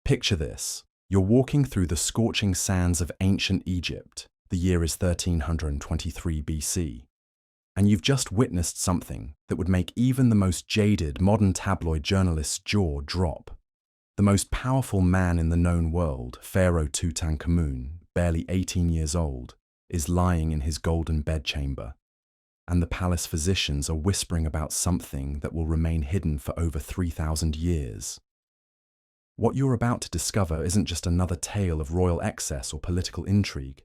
Picture this. You're walking through the scorching sands of ancient Egypt. The year is 1323 BC. And you've just witnessed something that would make even the most jaded modern tabloid journalist's jaw drop. The most powerful man in the known world, Pharaoh Tutankhamun, barely 18 years old, is lying in his golden bedchamber. And the palace physicians are whispering about something that will remain hidden for over 3,000 years. What you're about to discover isn't just another tale of royal excess or political intrigue.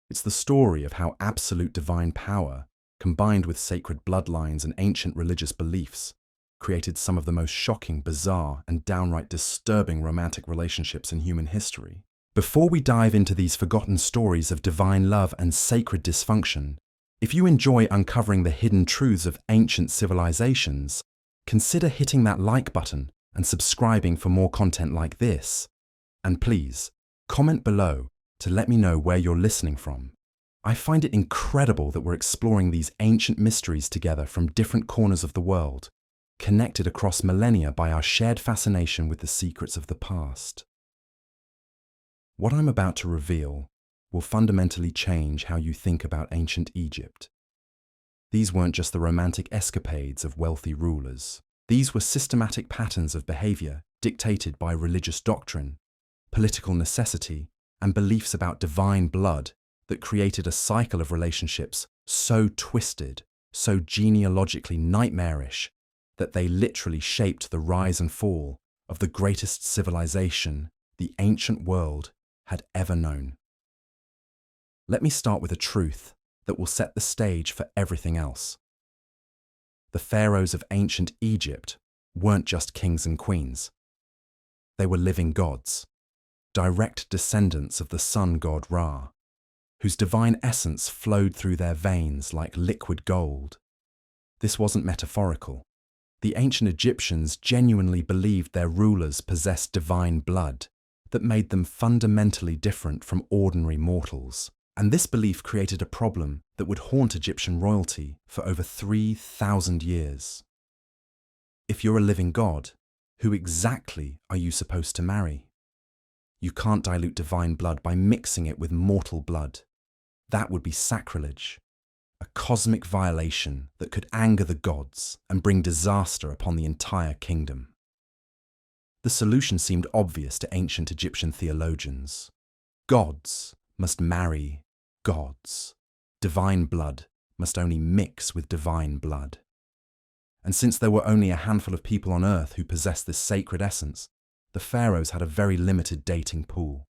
It's the story of how absolute divine power, combined with sacred bloodlines and ancient religious beliefs, created some of the most shocking, bizarre, and downright disturbing romantic relationships in human history. Before we dive into these forgotten stories of divine love and sacred dysfunction, if you enjoy uncovering the hidden truths of ancient civilizations, consider hitting that like button and subscribing for more content like this. And please, comment below to let me know where you're listening from. I find it incredible that we're exploring these ancient mysteries together from different corners of the world, connected across millennia by our shared fascination with the secrets of the past. What I'm about to reveal will fundamentally change how you think about ancient Egypt. These weren't just the romantic escapades of wealthy rulers. These were systematic patterns of behavior dictated by religious doctrine, political necessity, and beliefs about divine blood that created a cycle of relationships so twisted, so genealogically nightmarish, that they literally shaped the rise and fall of the greatest civilization the ancient world had ever known. Let me start with a truth that will set the stage for everything else. The pharaohs of ancient Egypt weren't just kings and queens. They were living gods, direct descendants of the sun god Ra, whose divine essence flowed through their veins like liquid gold. This wasn't metaphorical. The ancient Egyptians genuinely believed their rulers possessed divine blood that made them fundamentally different from ordinary mortals. And this belief created a problem that would haunt Egyptian royalty for over 3,000 years. If you're a living god, who exactly are you supposed to marry? You can't dilute divine blood by mixing it with mortal blood. That would be sacrilege, a cosmic violation that could anger the gods and bring disaster upon the entire kingdom. The solution seemed obvious to ancient Egyptian theologians. Gods must marry gods. Divine blood must only mix with divine blood. And since there were only a handful of people on earth who possessed this sacred essence, the pharaohs had a very limited dating pool.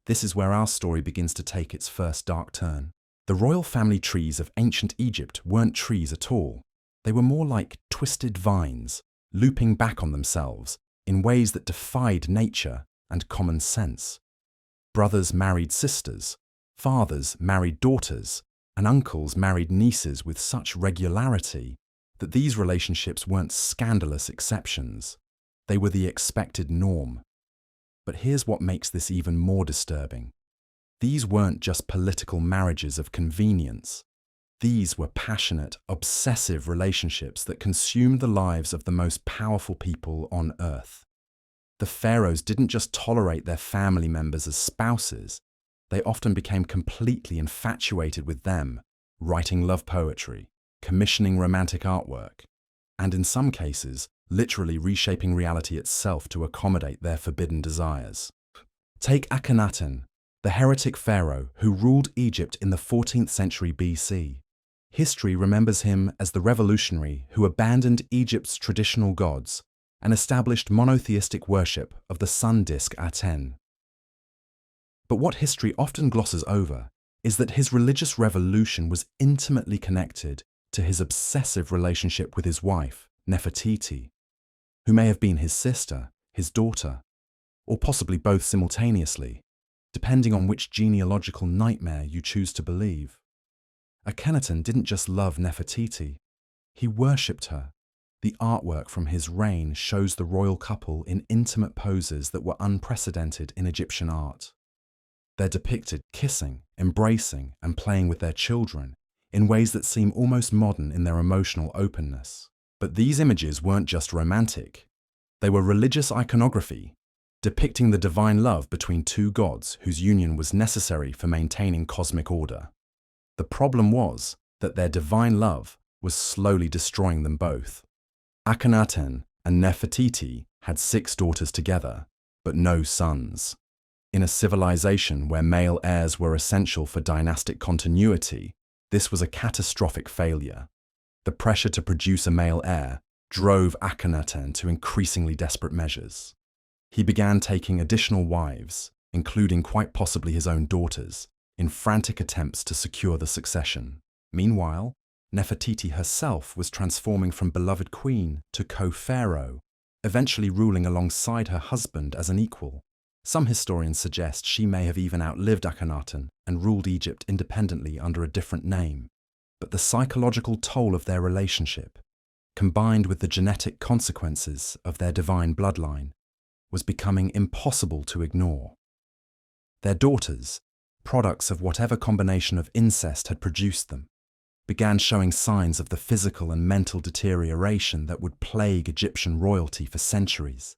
This is where our story begins to take its first dark turn. The royal family trees of ancient Egypt weren't trees at all. They were more like twisted vines, looping back on themselves in ways that defied nature and common sense. Brothers married sisters, fathers married daughters, and uncles married nieces with such regularity that these relationships weren't scandalous exceptions. They were the expected norm. But here's what makes this even more disturbing. These weren't just political marriages of convenience. These were passionate, obsessive relationships that consumed the lives of the most powerful people on earth. The pharaohs didn't just tolerate their family members as spouses, they often became completely infatuated with them, writing love poetry, commissioning romantic artwork, and in some cases, literally reshaping reality itself to accommodate their forbidden desires. Take Akhenaten, the heretic pharaoh who ruled Egypt in the 14th century BC. History remembers him as the revolutionary who abandoned Egypt's traditional gods and established monotheistic worship of the sun disk Aten. But what history often glosses over is that his religious revolution was intimately connected to his obsessive relationship with his wife, Nefertiti, who may have been his sister, his daughter, or possibly both simultaneously, depending on which genealogical nightmare you choose to believe. Akhenaten didn't just love Nefertiti, he worshipped her. The artwork from his reign shows the royal couple in intimate poses that were unprecedented in Egyptian art. They're depicted kissing, embracing, and playing with their children in ways that seem almost modern in their emotional openness. But these images weren't just romantic. They were religious iconography, depicting the divine love between two gods whose union was necessary for maintaining cosmic order. The problem was that their divine love was slowly destroying them both. Akhenaten and Nefertiti had 6 daughters together, but no sons. In a civilization where male heirs were essential for dynastic continuity, this was a catastrophic failure. The pressure to produce a male heir drove Akhenaten to increasingly desperate measures. He began taking additional wives, including quite possibly his own daughters, in frantic attempts to secure the succession. Meanwhile, Nefertiti herself was transforming from beloved queen to co-pharaoh, eventually ruling alongside her husband as an equal. Some historians suggest she may have even outlived Akhenaten and ruled Egypt independently under a different name. But the psychological toll of their relationship, combined with the genetic consequences of their divine bloodline, was becoming impossible to ignore. Their daughters, products of whatever combination of incest had produced them, began showing signs of the physical and mental deterioration that would plague Egyptian royalty for centuries.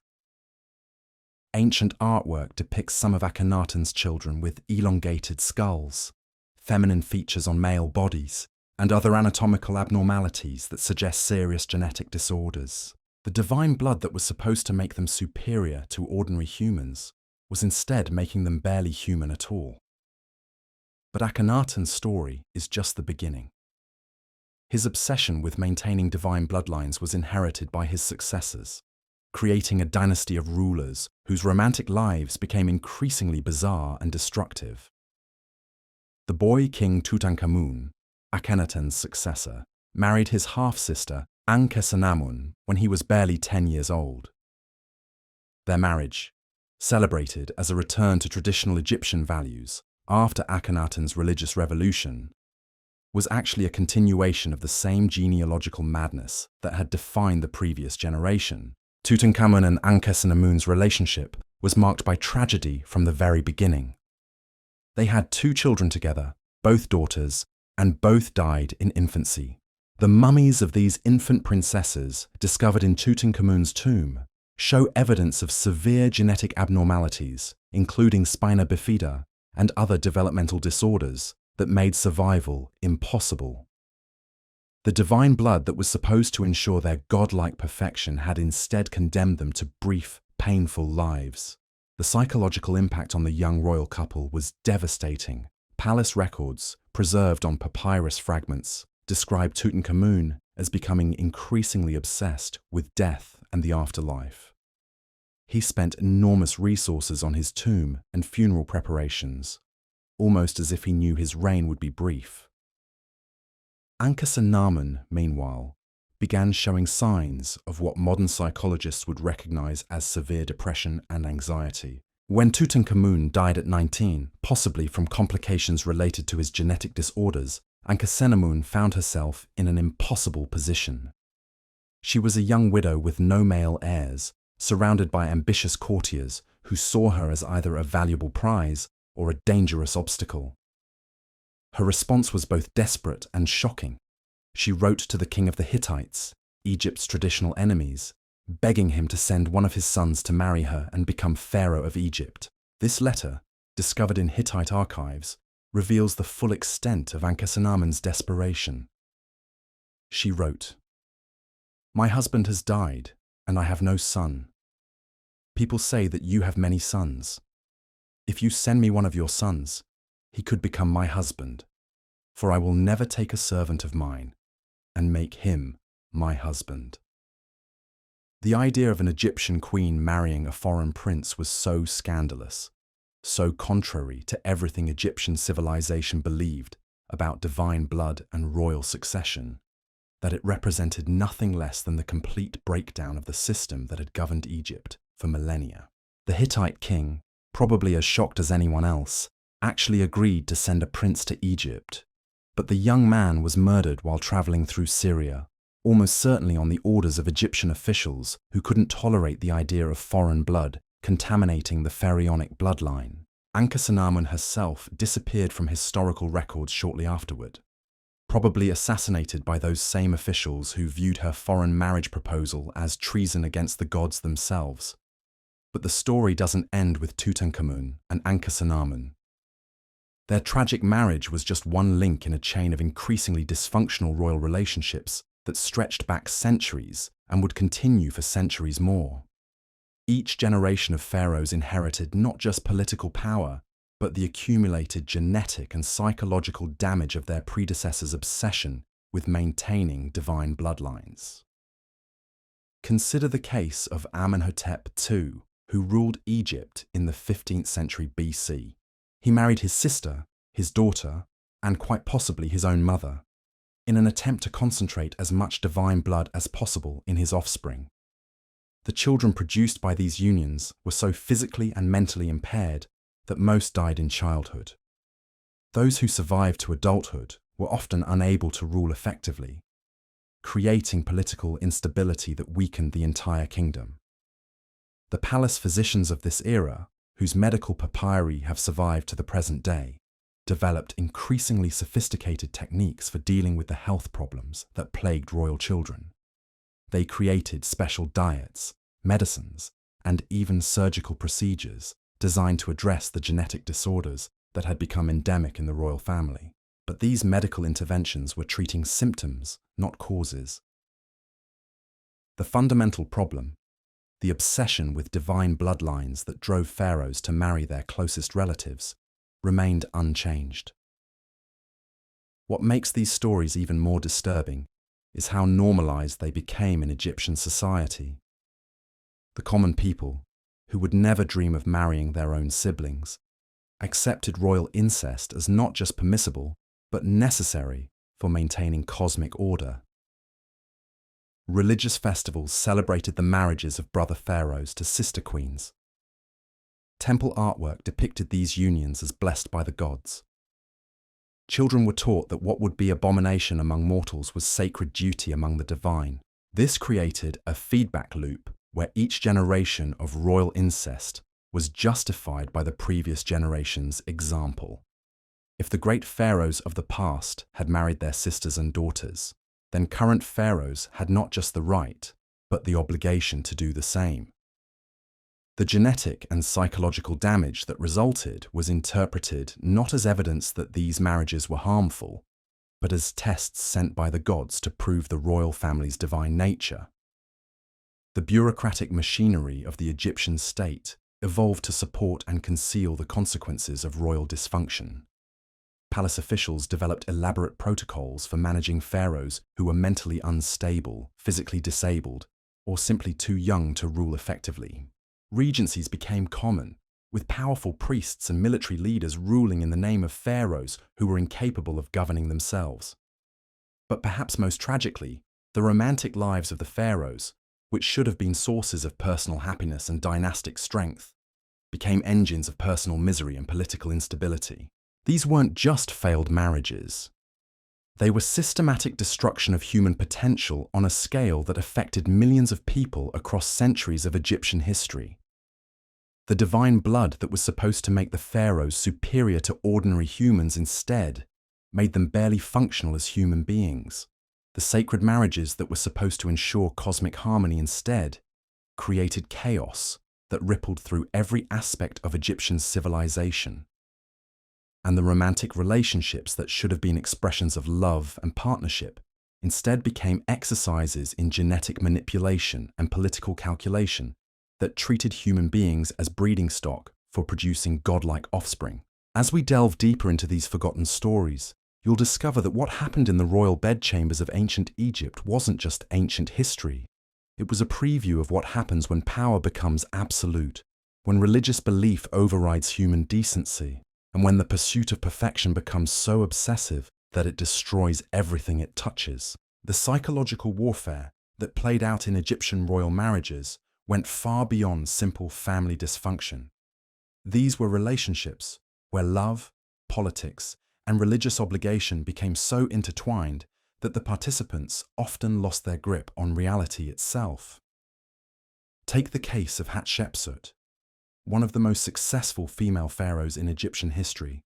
Ancient artwork depicts some of Akhenaten's children with elongated skulls, feminine features on male bodies, and other anatomical abnormalities that suggest serious genetic disorders. The divine blood that was supposed to make them superior to ordinary humans was instead making them barely human at all. But Akhenaten's story is just the beginning. His obsession with maintaining divine bloodlines was inherited by his successors, creating a dynasty of rulers whose romantic lives became increasingly bizarre and destructive. The boy king Tutankhamun, Akhenaten's successor, married his half-sister Ankhesenamun when he was barely 10 years old. Their marriage, celebrated as a return to traditional Egyptian values after Akhenaten's religious revolution, was actually a continuation of the same genealogical madness that had defined the previous generation. Tutankhamun and Ankhesenamun's relationship was marked by tragedy from the very beginning. They had 2 children together, both daughters, and both died in infancy. The mummies of these infant princesses, discovered in Tutankhamun's tomb, show evidence of severe genetic abnormalities, including spina bifida and other developmental disorders that made survival impossible. The divine blood that was supposed to ensure their godlike perfection had instead condemned them to brief, painful lives. The psychological impact on the young royal couple was devastating. Palace records, preserved on papyrus fragments, describe Tutankhamun as becoming increasingly obsessed with death and the afterlife. He spent enormous resources on his tomb and funeral preparations, almost as if he knew his reign would be brief. Ankhesenamun, meanwhile, began showing signs of what modern psychologists would recognize as severe depression and anxiety. When Tutankhamun died at 19, possibly from complications related to his genetic disorders, Ankhesenamun found herself in an impossible position. She was a young widow with no male heirs, surrounded by ambitious courtiers who saw her as either a valuable prize or a dangerous obstacle. Her response was both desperate and shocking. She wrote to the king of the Hittites, Egypt's traditional enemies, begging him to send one of his sons to marry her and become pharaoh of Egypt. This letter, discovered in Hittite archives, reveals the full extent of Ankhesenamun's desperation. She wrote, "My husband has died, and I have no son. People say that you have many sons. If you send me one of your sons, he could become my husband, for I will never take a servant of mine and make him my husband." The idea of an Egyptian queen marrying a foreign prince was so scandalous, so contrary to everything Egyptian civilization believed about divine blood and royal succession, that it represented nothing less than the complete breakdown of the system that had governed Egypt for millennia. The Hittite king, probably as shocked as anyone else, actually agreed to send a prince to Egypt, but the young man was murdered while traveling through Syria, almost certainly on the orders of Egyptian officials who couldn't tolerate the idea of foreign blood contaminating the pharaonic bloodline. Ankhesenamun herself disappeared from historical records shortly afterward, probably assassinated by those same officials who viewed her foreign marriage proposal as treason against the gods themselves. But the story doesn't end with Tutankhamun and Ankhesenamun. Their tragic marriage was just one link in a chain of increasingly dysfunctional royal relationships that stretched back centuries and would continue for centuries more. Each generation of pharaohs inherited not just political power, but the accumulated genetic and psychological damage of their predecessors' obsession with maintaining divine bloodlines. Consider the case of Amenhotep II, who ruled Egypt in the 15th century BC. He married his sister, his daughter, and quite possibly his own mother, in an attempt to concentrate as much divine blood as possible in his offspring. The children produced by these unions were so physically and mentally impaired that most died in childhood. Those who survived to adulthood were often unable to rule effectively, creating political instability that weakened the entire kingdom. The palace physicians of this era, whose medical papyri have survived to the present day, developed increasingly sophisticated techniques for dealing with the health problems that plagued royal children. They created special diets, medicines, and even surgical procedures designed to address the genetic disorders that had become endemic in the royal family. But these medical interventions were treating symptoms, not causes. The fundamental problem, the obsession with divine bloodlines that drove pharaohs to marry their closest relatives, remained unchanged. What makes these stories even more disturbing is how normalized they became in Egyptian society. The common people, who would never dream of marrying their own siblings, accepted royal incest as not just permissible, but necessary for maintaining cosmic order. Religious festivals celebrated the marriages of brother pharaohs to sister queens. Temple artwork depicted these unions as blessed by the gods. Children were taught that what would be abomination among mortals was sacred duty among the divine. This created a feedback loop where each generation of royal incest was justified by the previous generation's example. If the great pharaohs of the past had married their sisters and daughters, then current pharaohs had not just the right, but the obligation to do the same. The genetic and psychological damage that resulted was interpreted not as evidence that these marriages were harmful, but as tests sent by the gods to prove the royal family's divine nature. The bureaucratic machinery of the Egyptian state evolved to support and conceal the consequences of royal dysfunction. Palace officials developed elaborate protocols for managing pharaohs who were mentally unstable, physically disabled, or simply too young to rule effectively. Regencies became common, with powerful priests and military leaders ruling in the name of pharaohs who were incapable of governing themselves. But perhaps most tragically, the romantic lives of the pharaohs, which should have been sources of personal happiness and dynastic strength, became engines of personal misery and political instability. These weren't just failed marriages. They were systematic destruction of human potential on a scale that affected millions of people across centuries of Egyptian history. The divine blood that was supposed to make the pharaohs superior to ordinary humans instead made them barely functional as human beings. The sacred marriages that were supposed to ensure cosmic harmony instead created chaos that rippled through every aspect of Egyptian civilization. And the romantic relationships that should have been expressions of love and partnership instead became exercises in genetic manipulation and political calculation that treated human beings as breeding stock for producing godlike offspring. As we delve deeper into these forgotten stories, you'll discover that what happened in the royal bedchambers of ancient Egypt wasn't just ancient history. It was a preview of what happens when power becomes absolute, when religious belief overrides human decency, and when the pursuit of perfection becomes so obsessive that it destroys everything it touches. The psychological warfare that played out in Egyptian royal marriages went far beyond simple family dysfunction. These were relationships where love, politics, and religious obligation became so intertwined that the participants often lost their grip on reality itself. Take the case of Hatshepsut, one of the most successful female pharaohs in Egyptian history,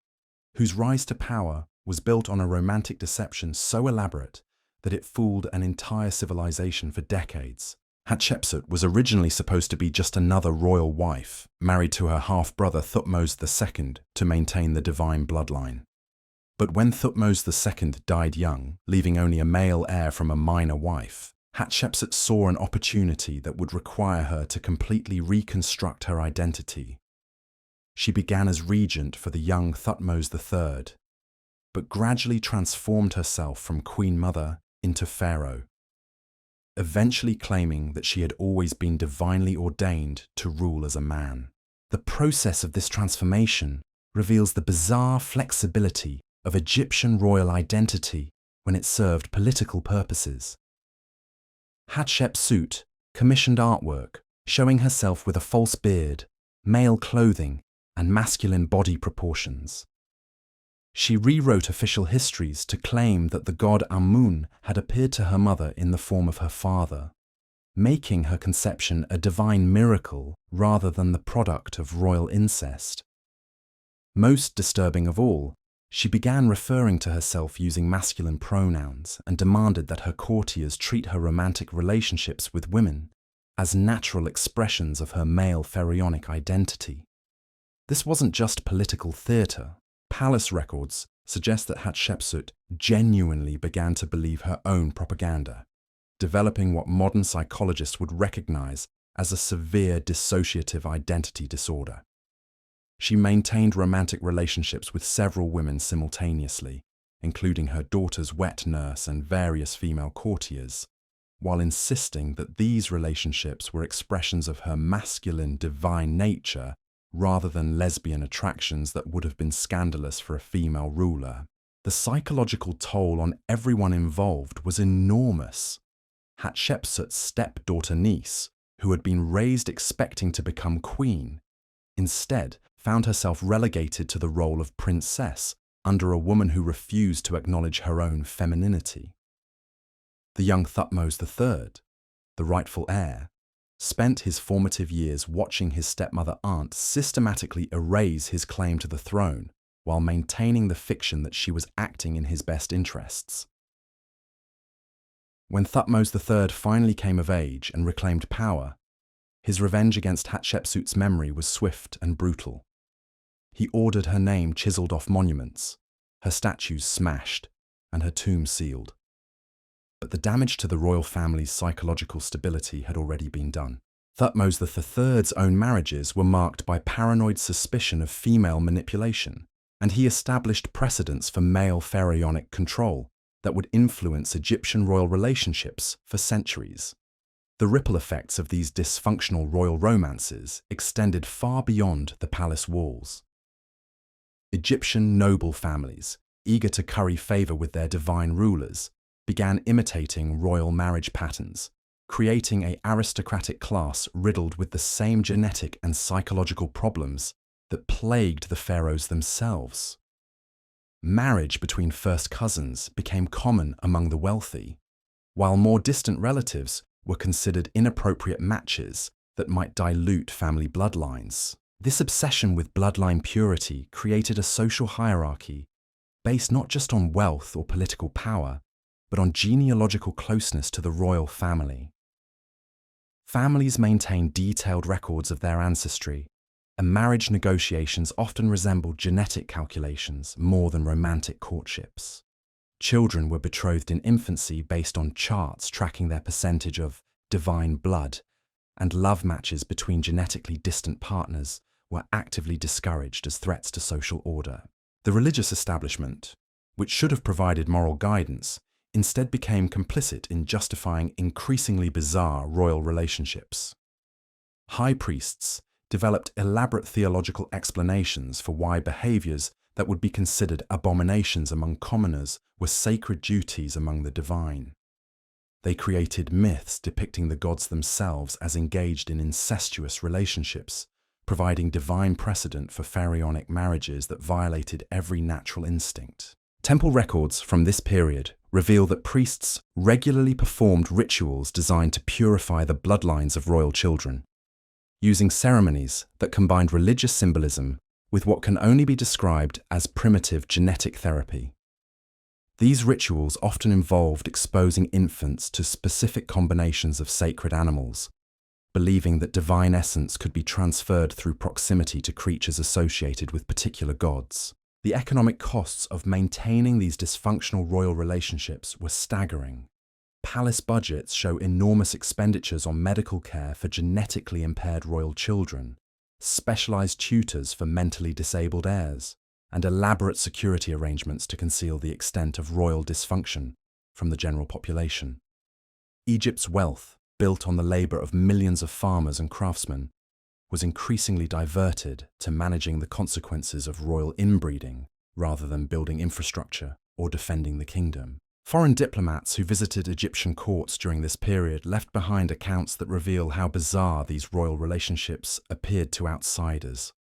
whose rise to power was built on a romantic deception so elaborate that it fooled an entire civilization for decades. Hatshepsut was originally supposed to be just another royal wife, married to her half-brother Thutmose II to maintain the divine bloodline. But when Thutmose II died young, leaving only a male heir from a minor wife, Hatshepsut saw an opportunity that would require her to completely reconstruct her identity. She began as regent for the young Thutmose III, but gradually transformed herself from Queen Mother into Pharaoh, eventually claiming that she had always been divinely ordained to rule as a man. The process of this transformation reveals the bizarre flexibility of Egyptian royal identity when it served political purposes. Hatshepsut commissioned artwork showing herself with a false beard, male clothing, and masculine body proportions. She rewrote official histories to claim that the god Amun had appeared to her mother in the form of her father, making her conception a divine miracle rather than the product of royal incest. Most disturbing of all, she began referring to herself using masculine pronouns and demanded that her courtiers treat her romantic relationships with women as natural expressions of her male pharaonic identity. This wasn't just political theatre. Palace records suggest that Hatshepsut genuinely began to believe her own propaganda, developing what modern psychologists would recognize as a severe dissociative identity disorder. She maintained romantic relationships with several women simultaneously, including her daughter's wet nurse and various female courtiers, while insisting that these relationships were expressions of her masculine divine nature rather than lesbian attractions that would have been scandalous for a female ruler. The psychological toll on everyone involved was enormous. Hatshepsut's stepdaughter niece, who had been raised expecting to become queen, instead found herself relegated to the role of princess under a woman who refused to acknowledge her own femininity. The young Thutmose III, the rightful heir, spent his formative years watching his stepmother aunt systematically erase his claim to the throne while maintaining the fiction that she was acting in his best interests. When Thutmose III finally came of age and reclaimed power, his revenge against Hatshepsut's memory was swift and brutal. He ordered her name chiseled off monuments, her statues smashed, and her tomb sealed. But the damage to the royal family's psychological stability had already been done. Thutmose III's own marriages were marked by paranoid suspicion of female manipulation, and he established precedents for male pharaonic control that would influence Egyptian royal relationships for centuries. The ripple effects of these dysfunctional royal romances extended far beyond the palace walls. Egyptian noble families, eager to curry favor with their divine rulers, began imitating royal marriage patterns, creating an aristocratic class riddled with the same genetic and psychological problems that plagued the pharaohs themselves. Marriage between first cousins became common among the wealthy, while more distant relatives were considered inappropriate matches that might dilute family bloodlines. This obsession with bloodline purity created a social hierarchy based not just on wealth or political power, but on genealogical closeness to the royal family. Families maintained detailed records of their ancestry, and marriage negotiations often resembled genetic calculations more than romantic courtships. Children were betrothed in infancy based on charts tracking their percentage of divine blood, and love matches between genetically distant partners were actively discouraged as threats to social order. The religious establishment, which should have provided moral guidance, instead became complicit in justifying increasingly bizarre royal relationships. High priests developed elaborate theological explanations for why behaviors that would be considered abominations among commoners were sacred duties among the divine. They created myths depicting the gods themselves as engaged in incestuous relationships, providing divine precedent for pharaonic marriages that violated every natural instinct. Temple records from this period reveal that priests regularly performed rituals designed to purify the bloodlines of royal children, using ceremonies that combined religious symbolism with what can only be described as primitive genetic therapy. These rituals often involved exposing infants to specific combinations of sacred animals, believing that divine essence could be transferred through proximity to creatures associated with particular gods. The economic costs of maintaining these dysfunctional royal relationships were staggering. Palace budgets show enormous expenditures on medical care for genetically impaired royal children, specialized tutors for mentally disabled heirs, and elaborate security arrangements to conceal the extent of royal dysfunction from the general population. Egypt's wealth, built on the labor of millions of farmers and craftsmen, was increasingly diverted to managing the consequences of royal inbreeding rather than building infrastructure or defending the kingdom. Foreign diplomats who visited Egyptian courts during this period left behind accounts that reveal how bizarre these royal relationships appeared to outsiders.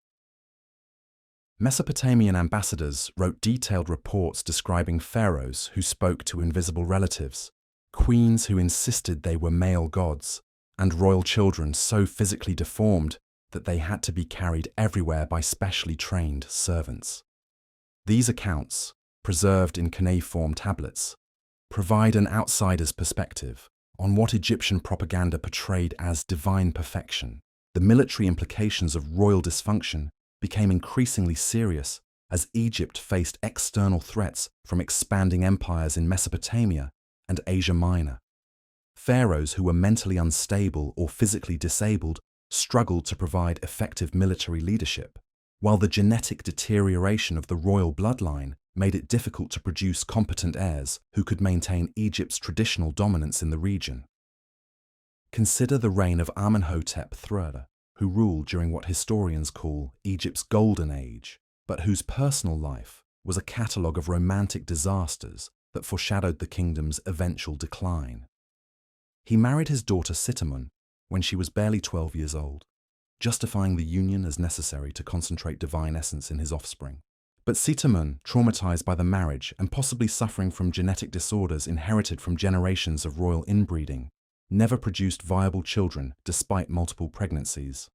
Mesopotamian ambassadors wrote detailed reports describing pharaohs who spoke to invisible relatives, queens who insisted they were male gods, and royal children so physically deformed that they had to be carried everywhere by specially trained servants. These accounts, preserved in cuneiform tablets, provide an outsider's perspective on what Egyptian propaganda portrayed as divine perfection. The military implications of royal dysfunction became increasingly serious as Egypt faced external threats from expanding empires in Mesopotamia and Asia Minor. Pharaohs who were mentally unstable or physically disabled struggled to provide effective military leadership, while the genetic deterioration of the royal bloodline made it difficult to produce competent heirs who could maintain Egypt's traditional dominance in the region. Consider the reign of Amenhotep III, who ruled during what historians call Egypt's Golden Age, but whose personal life was a catalogue of romantic disasters that foreshadowed the kingdom's eventual decline. He married his daughter Sitamun when she was barely 12 years old, justifying the union as necessary to concentrate divine essence in his offspring. But Sitamun, traumatized by the marriage and possibly suffering from genetic disorders inherited from generations of royal inbreeding, never produced viable children despite multiple pregnancies.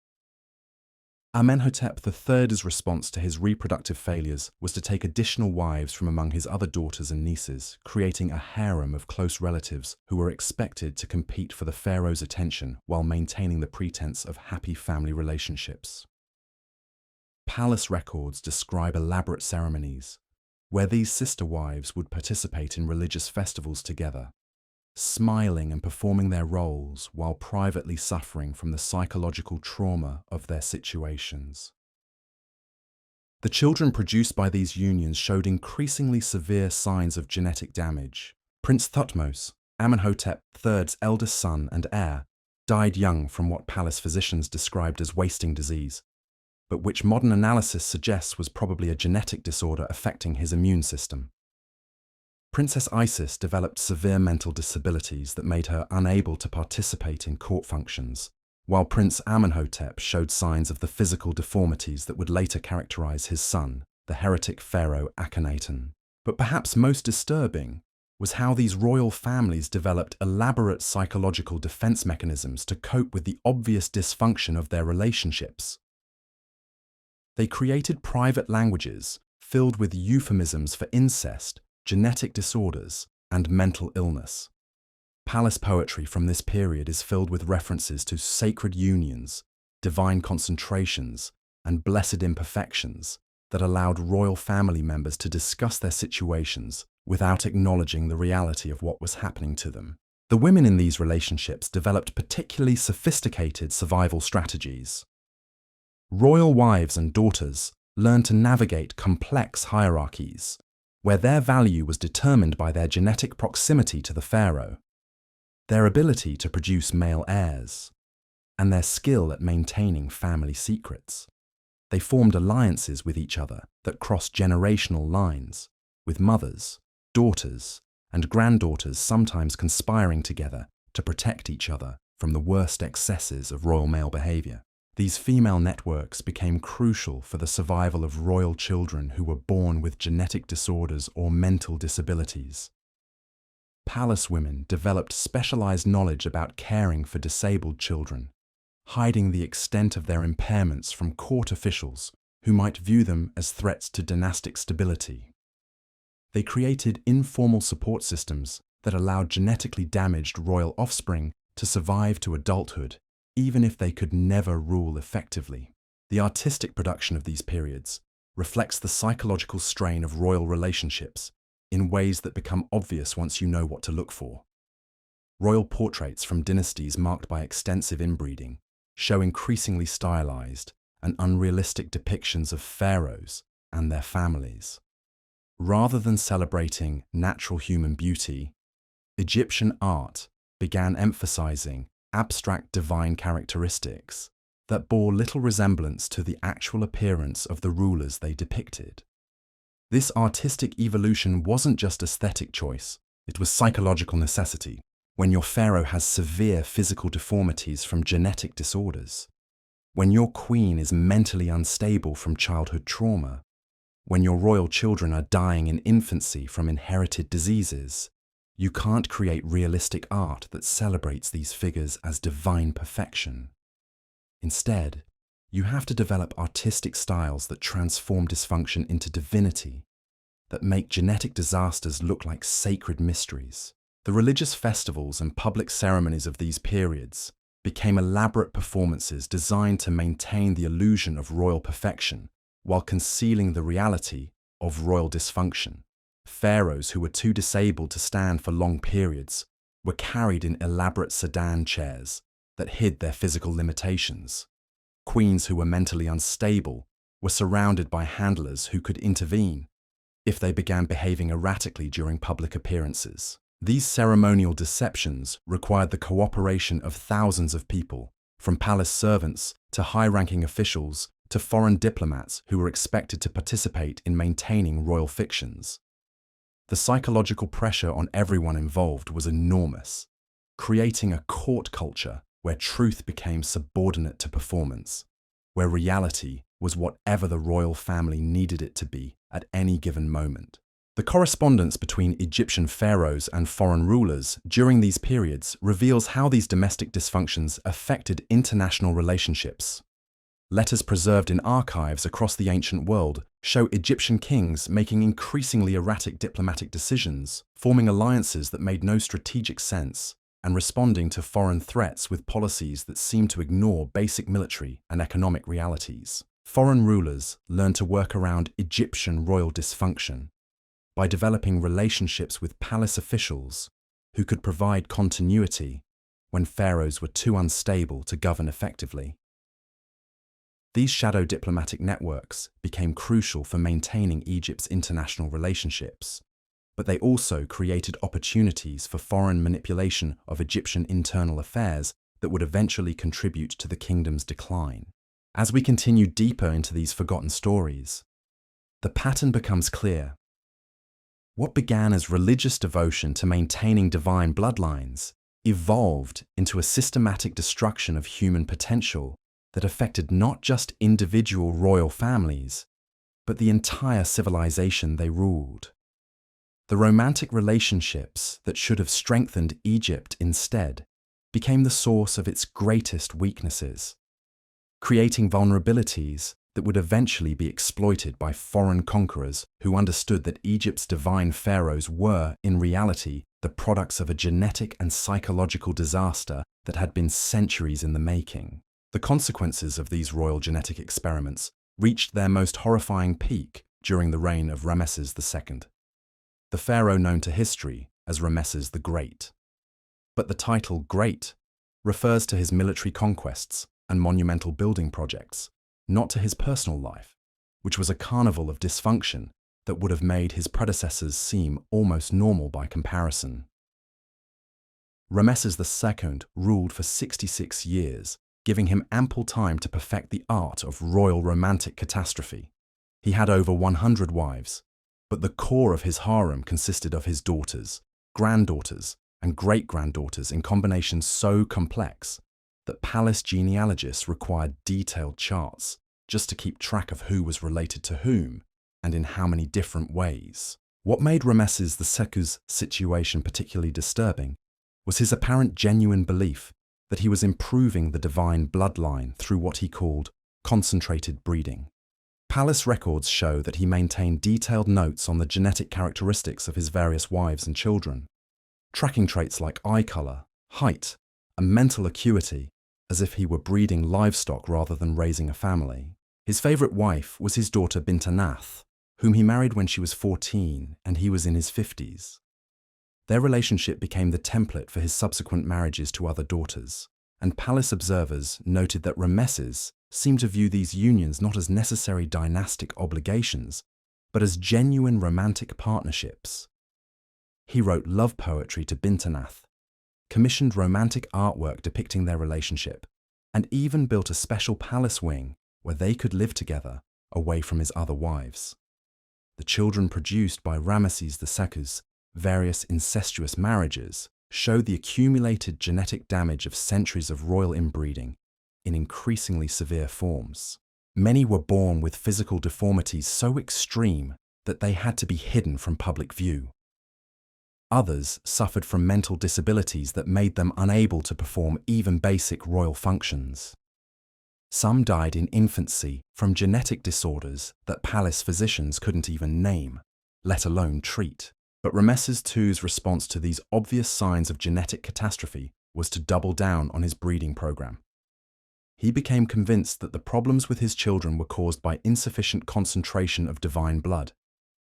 Amenhotep III's response to his reproductive failures was to take additional wives from among his other daughters and nieces, creating a harem of close relatives who were expected to compete for the pharaoh's attention while maintaining the pretense of happy family relationships. Palace records describe elaborate ceremonies, where these sister wives would participate in religious festivals together, smiling and performing their roles while privately suffering from the psychological trauma of their situations. The children produced by these unions showed increasingly severe signs of genetic damage. Prince Thutmose, Amenhotep III's eldest son and heir, died young from what palace physicians described as wasting disease, but which modern analysis suggests was probably a genetic disorder affecting his immune system. Princess Isis developed severe mental disabilities that made her unable to participate in court functions, while Prince Amenhotep showed signs of the physical deformities that would later characterize his son, the heretic pharaoh Akhenaten. But perhaps most disturbing was how these royal families developed elaborate psychological defense mechanisms to cope with the obvious dysfunction of their relationships. They created private languages filled with euphemisms for incest, genetic disorders, and mental illness. Palace poetry from this period is filled with references to sacred unions, divine concentrations, and blessed imperfections that allowed royal family members to discuss their situations without acknowledging the reality of what was happening to them. The women in these relationships developed particularly sophisticated survival strategies. Royal wives and daughters learned to navigate complex hierarchies, where their value was determined by their genetic proximity to the pharaoh, their ability to produce male heirs, and their skill at maintaining family secrets. They formed alliances with each other that crossed generational lines, with mothers, daughters, and granddaughters sometimes conspiring together to protect each other from the worst excesses of royal male behavior. These female networks became crucial for the survival of royal children who were born with genetic disorders or mental disabilities. Palace women developed specialized knowledge about caring for disabled children, hiding the extent of their impairments from court officials who might view them as threats to dynastic stability. They created informal support systems that allowed genetically damaged royal offspring to survive to adulthood, even if they could never rule effectively. The artistic production of these periods reflects the psychological strain of royal relationships in ways that become obvious once you know what to look for. Royal portraits from dynasties marked by extensive inbreeding show increasingly stylized and unrealistic depictions of pharaohs and their families. Rather than celebrating natural human beauty, Egyptian art began emphasizing abstract divine characteristics that bore little resemblance to the actual appearance of the rulers they depicted. This artistic evolution wasn't just aesthetic choice, it was psychological necessity. When your pharaoh has severe physical deformities from genetic disorders, when your queen is mentally unstable from childhood trauma, when your royal children are dying in infancy from inherited diseases, you can't create realistic art that celebrates these figures as divine perfection. Instead, you have to develop artistic styles that transform dysfunction into divinity, that make genetic disasters look like sacred mysteries. The religious festivals and public ceremonies of these periods became elaborate performances designed to maintain the illusion of royal perfection while concealing the reality of royal dysfunction. Pharaohs who were too disabled to stand for long periods were carried in elaborate sedan chairs that hid their physical limitations. Queens who were mentally unstable were surrounded by handlers who could intervene if they began behaving erratically during public appearances. These ceremonial deceptions required the cooperation of thousands of people, from palace servants to high-ranking officials to foreign diplomats who were expected to participate in maintaining royal fictions. The psychological pressure on everyone involved was enormous, creating a court culture where truth became subordinate to performance, where reality was whatever the royal family needed it to be at any given moment. The correspondence between Egyptian pharaohs and foreign rulers during these periods reveals how these domestic dysfunctions affected international relationships. Letters preserved in archives across the ancient world show Egyptian kings making increasingly erratic diplomatic decisions, forming alliances that made no strategic sense, and responding to foreign threats with policies that seemed to ignore basic military and economic realities. Foreign rulers learned to work around Egyptian royal dysfunction by developing relationships with palace officials who could provide continuity when pharaohs were too unstable to govern effectively. These shadow diplomatic networks became crucial for maintaining Egypt's international relationships, but they also created opportunities for foreign manipulation of Egyptian internal affairs that would eventually contribute to the kingdom's decline. As we continue deeper into these forgotten stories, the pattern becomes clear. What began as religious devotion to maintaining divine bloodlines evolved into a systematic destruction of human potential that affected not just individual royal families, but the entire civilization they ruled. The romantic relationships that should have strengthened Egypt instead became the source of its greatest weaknesses, creating vulnerabilities that would eventually be exploited by foreign conquerors who understood that Egypt's divine pharaohs were, in reality, the products of a genetic and psychological disaster that had been centuries in the making. The consequences of these royal genetic experiments reached their most horrifying peak during the reign of Ramesses II, the pharaoh known to history as Ramesses the Great. But the title Great refers to his military conquests and monumental building projects, not to his personal life, which was a carnival of dysfunction that would have made his predecessors seem almost normal by comparison. Ramesses II ruled for 66 years, giving him ample time to perfect the art of royal romantic catastrophe. He had over 100 wives, but the core of his harem consisted of his daughters, granddaughters, and great-granddaughters in combinations so complex that palace genealogists required detailed charts just to keep track of who was related to whom and in how many different ways. What made Ramesses II's situation particularly disturbing was his apparent genuine belief that he was improving the divine bloodline through what he called concentrated breeding. Palace records show that he maintained detailed notes on the genetic characteristics of his various wives and children, tracking traits like eye color, height, and mental acuity, as if he were breeding livestock rather than raising a family. His favorite wife was his daughter Bintanath, whom he married when she was 14 and he was in his 50s. Their relationship became the template for his subsequent marriages to other daughters, and palace observers noted that Rameses seemed to view these unions not as necessary dynastic obligations, but as genuine romantic partnerships. He wrote love poetry to Bintanath, commissioned romantic artwork depicting their relationship, and even built a special palace wing where they could live together away from his other wives. The children produced by Ramesses II's various incestuous marriages showed the accumulated genetic damage of centuries of royal inbreeding in increasingly severe forms. Many were born with physical deformities so extreme that they had to be hidden from public view. Others suffered from mental disabilities that made them unable to perform even basic royal functions. Some died in infancy from genetic disorders that palace physicians couldn't even name, let alone treat. But Rameses II's response to these obvious signs of genetic catastrophe was to double down on his breeding program. He became convinced that the problems with his children were caused by insufficient concentration of divine blood,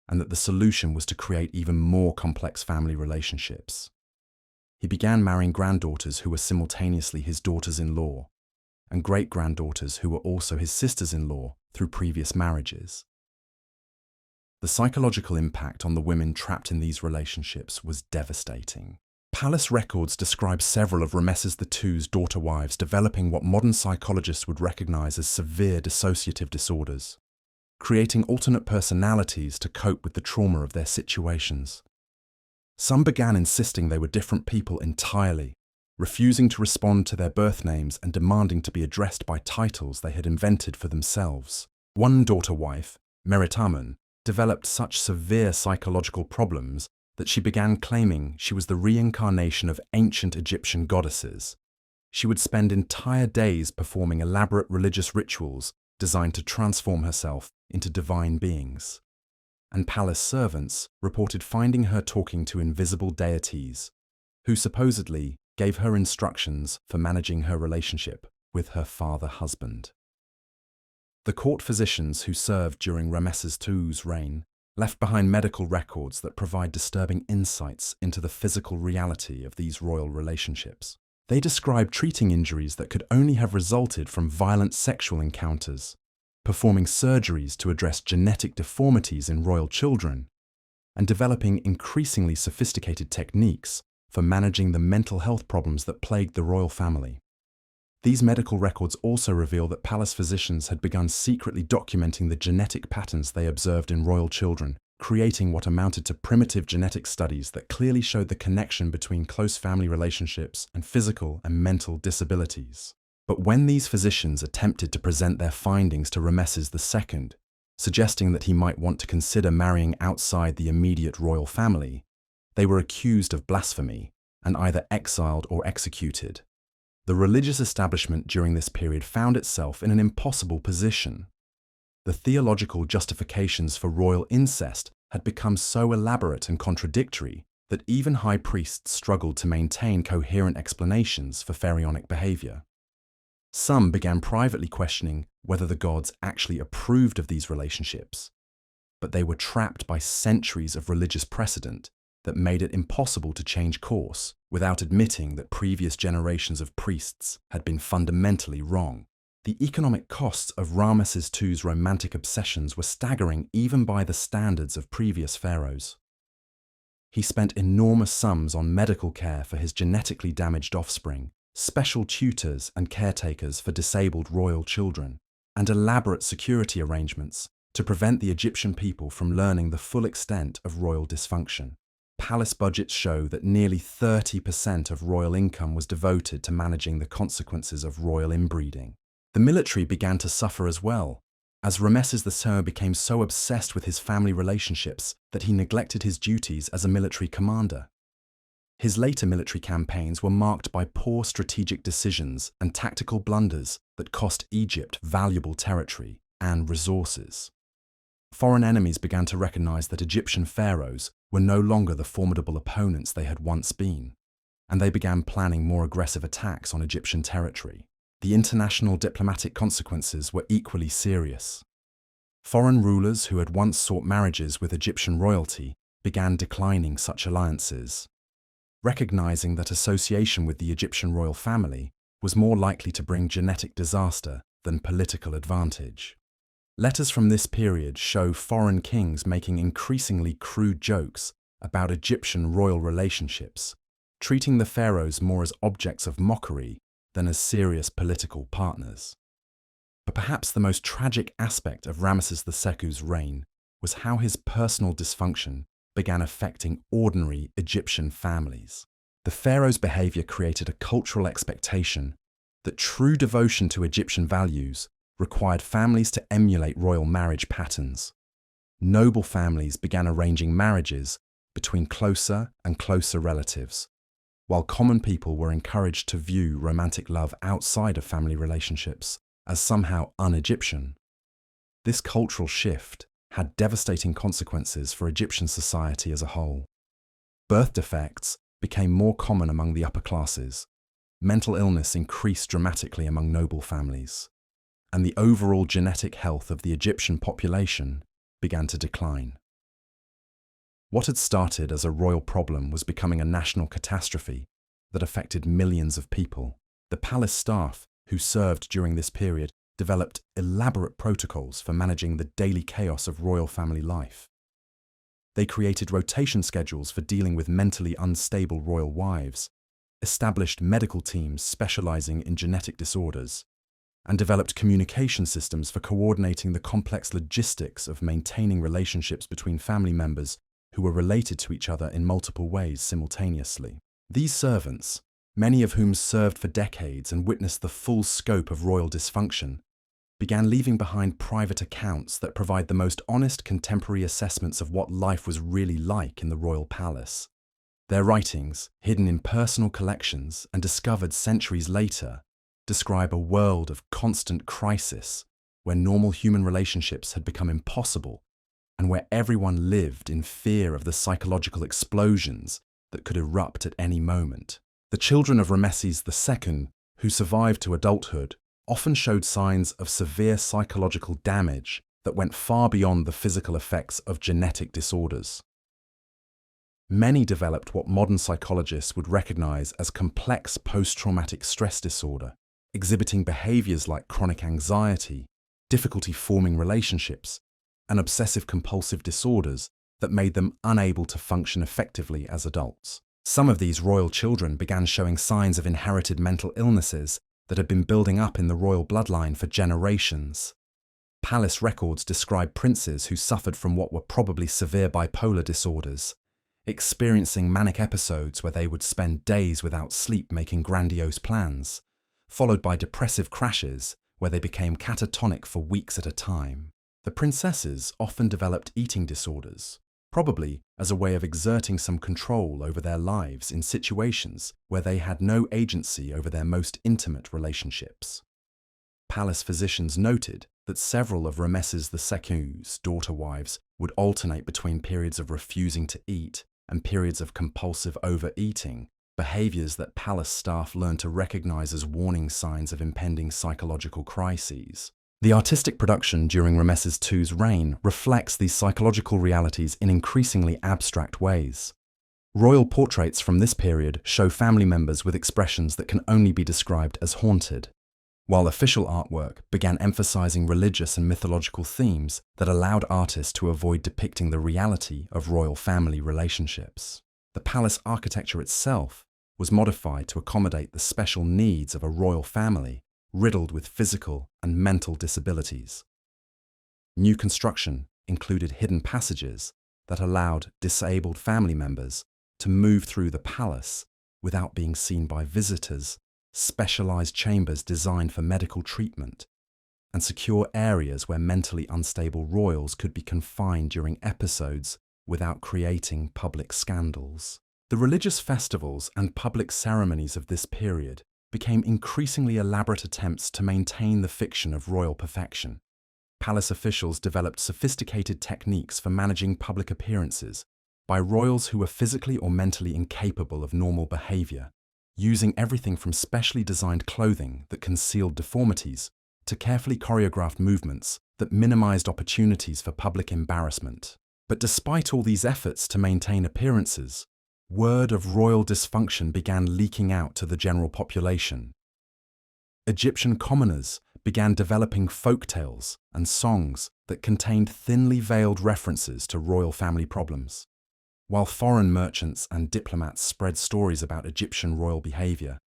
and that the solution was to create even more complex family relationships. He began marrying granddaughters who were simultaneously his daughters-in-law, and great-granddaughters who were also his sisters-in-law through previous marriages. The psychological impact on the women trapped in these relationships was devastating. Palace records describe several of Rameses II's daughter wives developing what modern psychologists would recognize as severe dissociative disorders, creating alternate personalities to cope with the trauma of their situations. Some began insisting they were different people entirely, refusing to respond to their birth names and demanding to be addressed by titles they had invented for themselves. One daughter wife, Meritamun, developed such severe psychological problems that she began claiming she was the reincarnation of ancient Egyptian goddesses. She would spend entire days performing elaborate religious rituals designed to transform herself into divine beings. And palace servants reported finding her talking to invisible deities, who supposedly gave her instructions for managing her relationship with her father-husband. The court physicians who served during Rameses II's reign left behind medical records that provide disturbing insights into the physical reality of these royal relationships. They describe treating injuries that could only have resulted from violent sexual encounters, performing surgeries to address genetic deformities in royal children, and developing increasingly sophisticated techniques for managing the mental health problems that plagued the royal family. These medical records also reveal that palace physicians had begun secretly documenting the genetic patterns they observed in royal children, creating what amounted to primitive genetic studies that clearly showed the connection between close family relationships and physical and mental disabilities. But when these physicians attempted to present their findings to Rameses II, suggesting that he might want to consider marrying outside the immediate royal family, they were accused of blasphemy and either exiled or executed. The religious establishment during this period found itself in an impossible position. The theological justifications for royal incest had become so elaborate and contradictory that even high priests struggled to maintain coherent explanations for pharaonic behavior. Some began privately questioning whether the gods actually approved of these relationships, but they were trapped by centuries of religious precedent that made it impossible to change course without admitting that previous generations of priests had been fundamentally wrong. The economic costs of Rameses II's romantic obsessions were staggering even by the standards of previous pharaohs. He spent enormous sums on medical care for his genetically damaged offspring, special tutors and caretakers for disabled royal children, and elaborate security arrangements to prevent the Egyptian people from learning the full extent of royal dysfunction. Palace budgets show that nearly 30% of royal income was devoted to managing the consequences of royal inbreeding. The military began to suffer as well, as Rameses II became so obsessed with his family relationships that he neglected his duties as a military commander. His later military campaigns were marked by poor strategic decisions and tactical blunders that cost Egypt valuable territory and resources. Foreign enemies began to recognize that Egyptian pharaohs were no longer the formidable opponents they had once been, and they began planning more aggressive attacks on Egyptian territory. The international diplomatic consequences were equally serious. Foreign rulers who had once sought marriages with Egyptian royalty began declining such alliances, recognizing that association with the Egyptian royal family was more likely to bring genetic disaster than political advantage. Letters from this period show foreign kings making increasingly crude jokes about Egyptian royal relationships, treating the pharaohs more as objects of mockery than as serious political partners. But perhaps the most tragic aspect of Ramesses II's reign was how his personal dysfunction began affecting ordinary Egyptian families. The pharaoh's behavior created a cultural expectation that true devotion to Egyptian values required families to emulate royal marriage patterns. Noble families began arranging marriages between closer and closer relatives, while common people were encouraged to view romantic love outside of family relationships as somehow un-Egyptian. This cultural shift had devastating consequences for Egyptian society as a whole. Birth defects became more common among the upper classes, mental illness increased dramatically among noble families, and the overall genetic health of the Egyptian population began to decline. What had started as a royal problem was becoming a national catastrophe that affected millions of people. The palace staff who served during this period developed elaborate protocols for managing the daily chaos of royal family life. They created rotation schedules for dealing with mentally unstable royal wives, established medical teams specializing in genetic disorders, and developed communication systems for coordinating the complex logistics of maintaining relationships between family members who were related to each other in multiple ways simultaneously. These servants, many of whom served for decades and witnessed the full scope of royal dysfunction, began leaving behind private accounts that provide the most honest contemporary assessments of what life was really like in the royal palace. Their writings, hidden in personal collections and discovered centuries later, describe a world of constant crisis where normal human relationships had become impossible and where everyone lived in fear of the psychological explosions that could erupt at any moment. The children of Ramesses II, who survived to adulthood, often showed signs of severe psychological damage that went far beyond the physical effects of genetic disorders. Many developed what modern psychologists would recognize as complex post-traumatic stress disorder, exhibiting behaviors like chronic anxiety, difficulty forming relationships, and obsessive-compulsive disorders that made them unable to function effectively as adults. Some of these royal children began showing signs of inherited mental illnesses that had been building up in the royal bloodline for generations. Palace records describe princes who suffered from what were probably severe bipolar disorders, experiencing manic episodes where they would spend days without sleep making grandiose plans, followed by depressive crashes where they became catatonic for weeks at a time. The princesses often developed eating disorders, probably as a way of exerting some control over their lives in situations where they had no agency over their most intimate relationships. Palace physicians noted that several of Ramesses II's daughter wives would alternate between periods of refusing to eat and periods of compulsive overeating, behaviors that palace staff learned to recognize as warning signs of impending psychological crises. The artistic production during Ramesses II's reign reflects these psychological realities in increasingly abstract ways. Royal portraits from this period show family members with expressions that can only be described as haunted, while official artwork began emphasizing religious and mythological themes that allowed artists to avoid depicting the reality of royal family relationships. The palace architecture itself was modified to accommodate the special needs of a royal family riddled with physical and mental disabilities. New construction included hidden passages that allowed disabled family members to move through the palace without being seen by visitors, specialized chambers designed for medical treatment, and secure areas where mentally unstable royals could be confined during episodes without creating public scandals. The religious festivals and public ceremonies of this period became increasingly elaborate attempts to maintain the fiction of royal perfection. palace officials developed sophisticated techniques for managing public appearances by royals who were physically or mentally incapable of normal behavior, using everything from specially designed clothing that concealed deformities to carefully choreographed movements that minimized opportunities for public embarrassment. But despite all these efforts to maintain appearances, word of royal dysfunction began leaking out to the general population. Egyptian commoners began developing folk tales and songs that contained thinly veiled references to royal family problems. While foreign merchants and diplomats spread stories about Egyptian royal behavior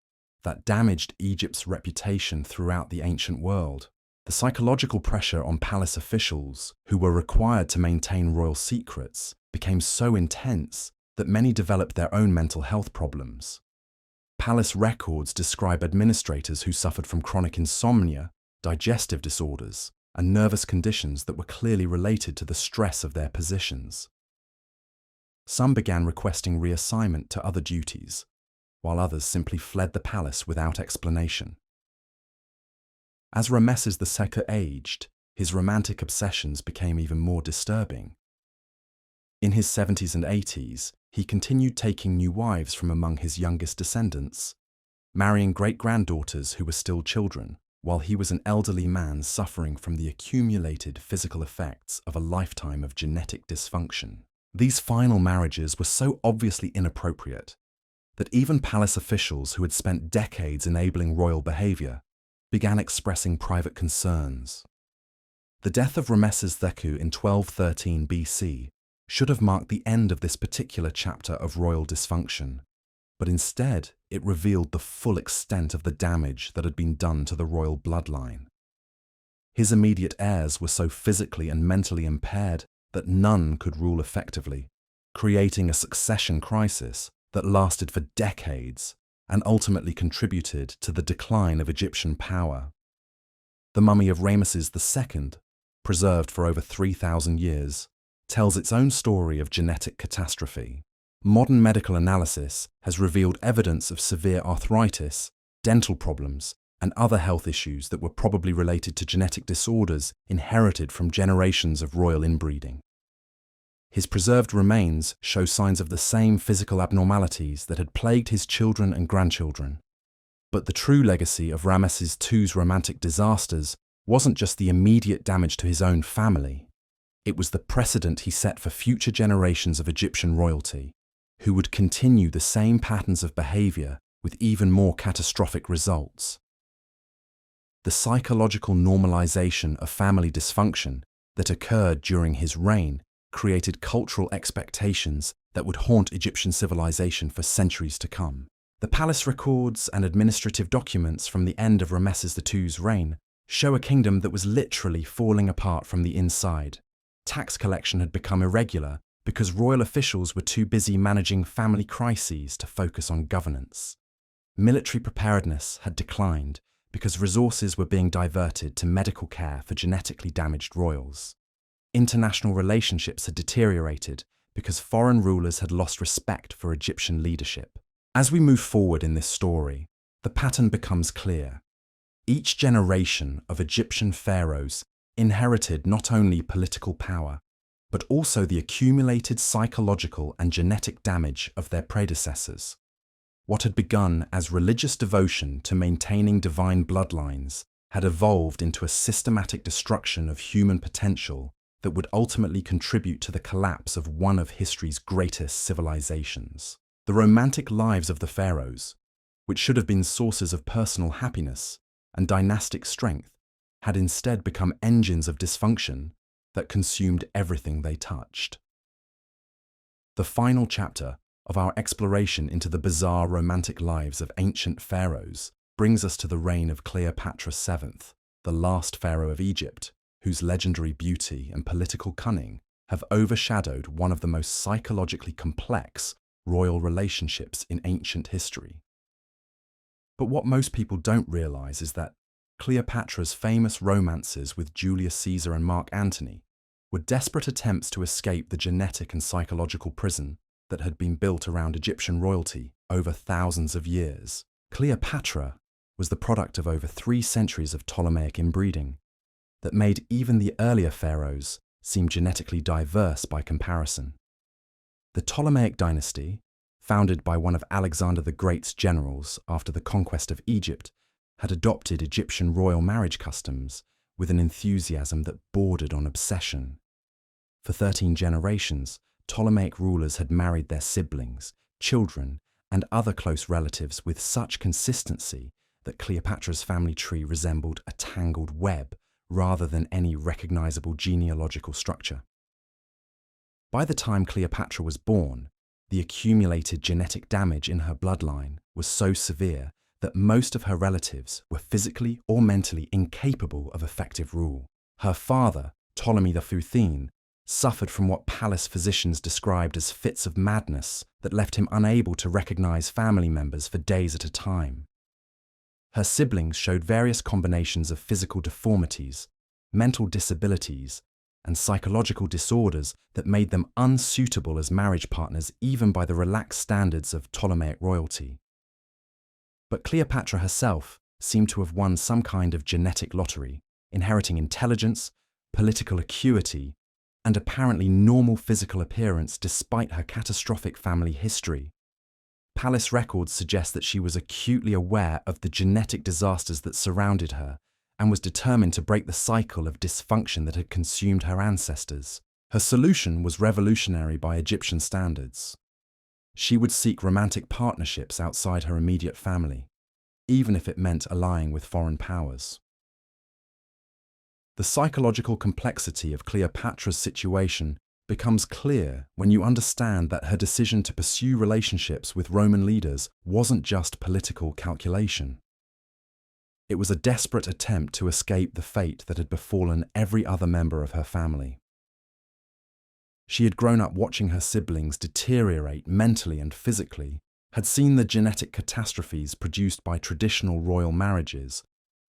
that damaged Egypt's reputation throughout the ancient world, the psychological pressure on palace officials, who were required to maintain royal secrets, became so intense that many developed their own mental health problems. Palace records describe administrators who suffered from chronic insomnia, digestive disorders, and nervous conditions that were clearly related to the stress of their positions. Some began requesting reassignment to other duties, while others simply fled the palace without explanation. As Ramesses II aged, his romantic obsessions became even more disturbing. In his 70s and 80s, he continued taking new wives from among his youngest descendants, marrying great-granddaughters who were still children, while he was an elderly man suffering from the accumulated physical effects of a lifetime of genetic dysfunction. These final marriages were so obviously inappropriate that even palace officials who had spent decades enabling royal behavior began expressing private concerns. The death of Ramesses II in 1213 BC should have marked the end of this particular chapter of royal dysfunction, but instead it revealed the full extent of the damage that had been done to the royal bloodline. His immediate heirs were so physically and mentally impaired that none could rule effectively, creating a succession crisis that lasted for decades and ultimately contributed to the decline of Egyptian power. The mummy of Ramesses II, preserved for over 3,000 years, tells its own story of genetic catastrophe. Modern medical analysis has revealed evidence of severe arthritis, dental problems, and other health issues that were probably related to genetic disorders inherited from generations of royal inbreeding. His preserved remains show signs of the same physical abnormalities that had plagued his children and grandchildren. But the true legacy of Ramesses II's romantic disasters wasn't just the immediate damage to his own family. It was the precedent he set for future generations of Egyptian royalty, who would continue the same patterns of behavior with even more catastrophic results. The psychological normalization of family dysfunction that occurred during his reign created cultural expectations that would haunt Egyptian civilization for centuries to come. The palace records and administrative documents from the end of Ramesses II's reign show a kingdom that was literally falling apart from the inside. Tax collection had become irregular because royal officials were too busy managing family crises to focus on governance. Military preparedness had declined because resources were being diverted to medical care for genetically damaged royals. International relationships had deteriorated because foreign rulers had lost respect for Egyptian leadership. As we move forward in this story, the pattern becomes clear. Each generation of Egyptian pharaohs inherited not only political power, but also the accumulated psychological and genetic damage of their predecessors. What had begun as religious devotion to maintaining divine bloodlines had evolved into a systematic destruction of human potential that would ultimately contribute to the collapse of one of history's greatest civilizations. The romantic lives of the pharaohs, which should have been sources of personal happiness and dynastic strength, had instead become engines of dysfunction that consumed everything they touched. The final chapter of our exploration into the bizarre romantic lives of ancient pharaohs brings us to the reign of Cleopatra VII, the last pharaoh of Egypt, whose legendary beauty and political cunning have overshadowed one of the most psychologically complex royal relationships in ancient history. But what most people don't realize is that Cleopatra's famous romances with Julius Caesar and Mark Antony were desperate attempts to escape the genetic and psychological prison that had been built around Egyptian royalty over thousands of years. Cleopatra was the product of over 3 centuries of Ptolemaic inbreeding, that made even the earlier pharaohs seem genetically diverse by comparison. The Ptolemaic dynasty, founded by one of Alexander the Great's generals after the conquest of Egypt, had adopted Egyptian royal marriage customs with an enthusiasm that bordered on obsession. For 13 generations, Ptolemaic rulers had married their siblings, children, and other close relatives with such consistency that Cleopatra's family tree resembled a tangled web rather than any recognizable genealogical structure. By the time Cleopatra was born, the accumulated genetic damage in her bloodline was so severe that most of her relatives were physically or mentally incapable of effective rule. Her father, Ptolemy the Futhine, suffered from what palace physicians described as fits of madness that left him unable to recognize family members for days at a time. Her siblings showed various combinations of physical deformities, mental disabilities, and psychological disorders that made them unsuitable as marriage partners even by the relaxed standards of Ptolemaic royalty. But Cleopatra herself seemed to have won some kind of genetic lottery, inheriting intelligence, political acuity, and apparently normal physical appearance despite her catastrophic family history. Palace records suggest that she was acutely aware of the genetic disasters that surrounded her and was determined to break the cycle of dysfunction that had consumed her ancestors. Her solution was revolutionary by Egyptian standards. She would seek romantic partnerships outside her immediate family, even if it meant allying with foreign powers. The psychological complexity of Cleopatra's situation becomes clear when you understand that her decision to pursue relationships with Roman leaders wasn't just political calculation. It was a desperate attempt to escape the fate that had befallen every other member of her family. She had grown up watching her siblings deteriorate mentally and physically, had seen the genetic catastrophes produced by traditional royal marriages,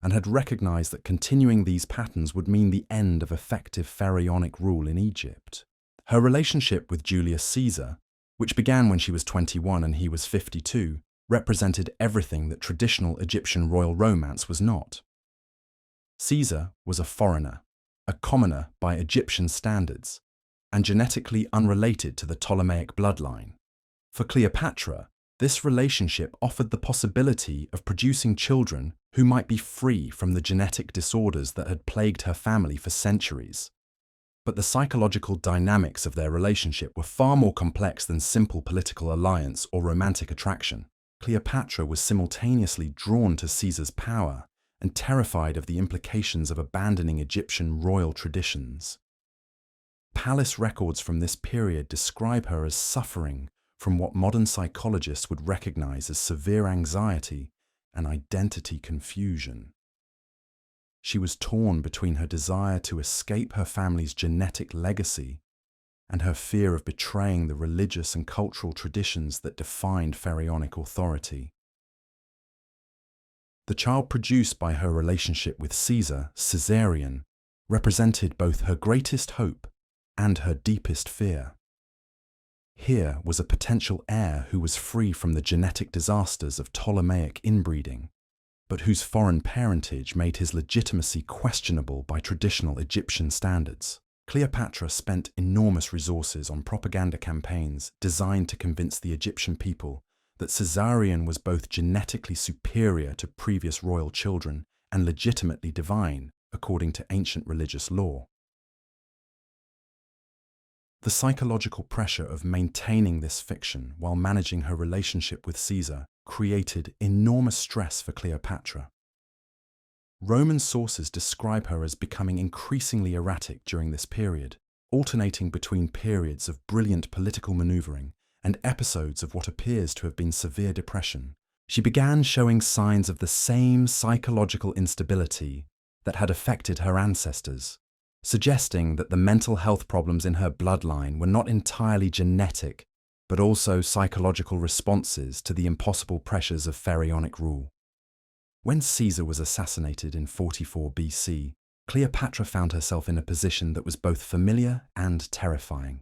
and had recognized that continuing these patterns would mean the end of effective pharaonic rule in Egypt. Her relationship with Julius Caesar, which began when she was 21 and he was 52, represented everything that traditional Egyptian royal romance was not. Caesar was a foreigner, a commoner by Egyptian standards, and genetically unrelated to the Ptolemaic bloodline. For Cleopatra, this relationship offered the possibility of producing children who might be free from the genetic disorders that had plagued her family for centuries. But the psychological dynamics of their relationship were far more complex than simple political alliance or romantic attraction. Cleopatra was simultaneously drawn to Caesar's power and terrified of the implications of abandoning Egyptian royal traditions. Palace records from this period describe her as suffering from what modern psychologists would recognize as severe anxiety and identity confusion. She was torn between her desire to escape her family's genetic legacy and her fear of betraying the religious and cultural traditions that defined pharaonic authority. The child produced by her relationship with Caesar, Caesarion, represented both her greatest hope and her deepest fear. Here was a potential heir who was free from the genetic disasters of Ptolemaic inbreeding, but whose foreign parentage made his legitimacy questionable by traditional Egyptian standards. Cleopatra spent enormous resources on propaganda campaigns designed to convince the Egyptian people that Caesarion was both genetically superior to previous royal children and legitimately divine, according to ancient religious law. The psychological pressure of maintaining this fiction while managing her relationship with Caesar created enormous stress for Cleopatra. Roman sources describe her as becoming increasingly erratic during this period, alternating between periods of brilliant political maneuvering and episodes of what appears to have been severe depression. She began showing signs of the same psychological instability that had affected her ancestors, suggesting that the mental health problems in her bloodline were not entirely genetic, but also psychological responses to the impossible pressures of pharaonic rule. When Caesar was assassinated in 44 BC, Cleopatra found herself in a position that was both familiar and terrifying.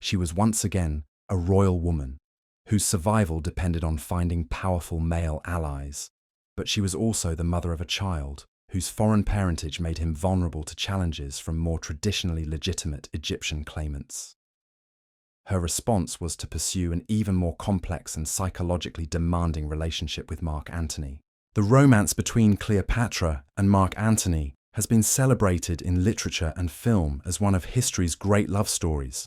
She was once again a royal woman, whose survival depended on finding powerful male allies, but she was also the mother of a child, whose foreign parentage made him vulnerable to challenges from more traditionally legitimate Egyptian claimants. Her response was to pursue an even more complex and psychologically demanding relationship with Mark Antony. The romance between Cleopatra and Mark Antony has been celebrated in literature and film as one of history's great love stories,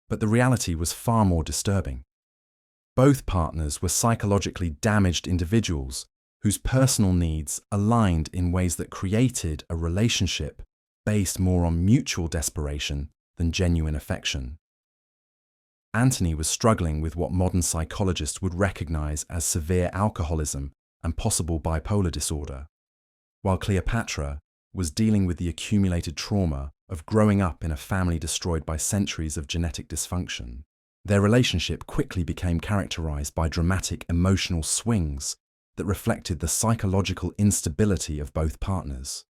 but the reality was far more disturbing. Both partners were psychologically damaged individuals whose personal needs aligned in ways that created a relationship based more on mutual desperation than genuine affection. Antony was struggling with what modern psychologists would recognize as severe alcoholism and possible bipolar disorder, while Cleopatra was dealing with the accumulated trauma of growing up in a family destroyed by centuries of genetic dysfunction. Their relationship quickly became characterized by dramatic emotional swings that reflected the psychological instability of both partners.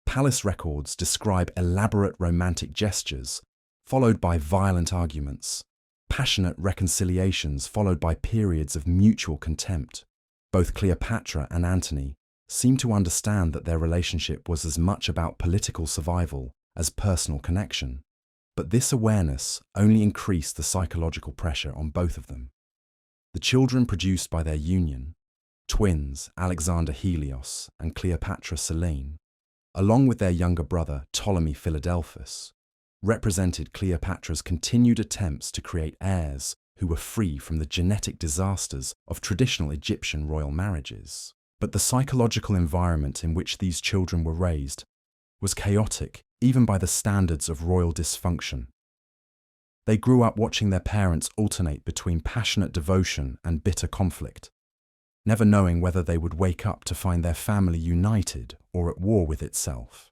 Palace records describe elaborate romantic gestures followed by violent arguments, passionate reconciliations followed by periods of mutual contempt. Both Cleopatra and Antony seemed to understand that their relationship was as much about political survival as personal connection, but this awareness only increased the psychological pressure on both of them. The children produced by their union, twins Alexander Helios and Cleopatra Selene, along with their younger brother Ptolemy Philadelphus, represented Cleopatra's continued attempts to create heirs who were free from the genetic disasters of traditional Egyptian royal marriages. But the psychological environment in which these children were raised was chaotic even by the standards of royal dysfunction. They grew up watching their parents alternate between passionate devotion and bitter conflict, never knowing whether they would wake up to find their family united or at war with itself.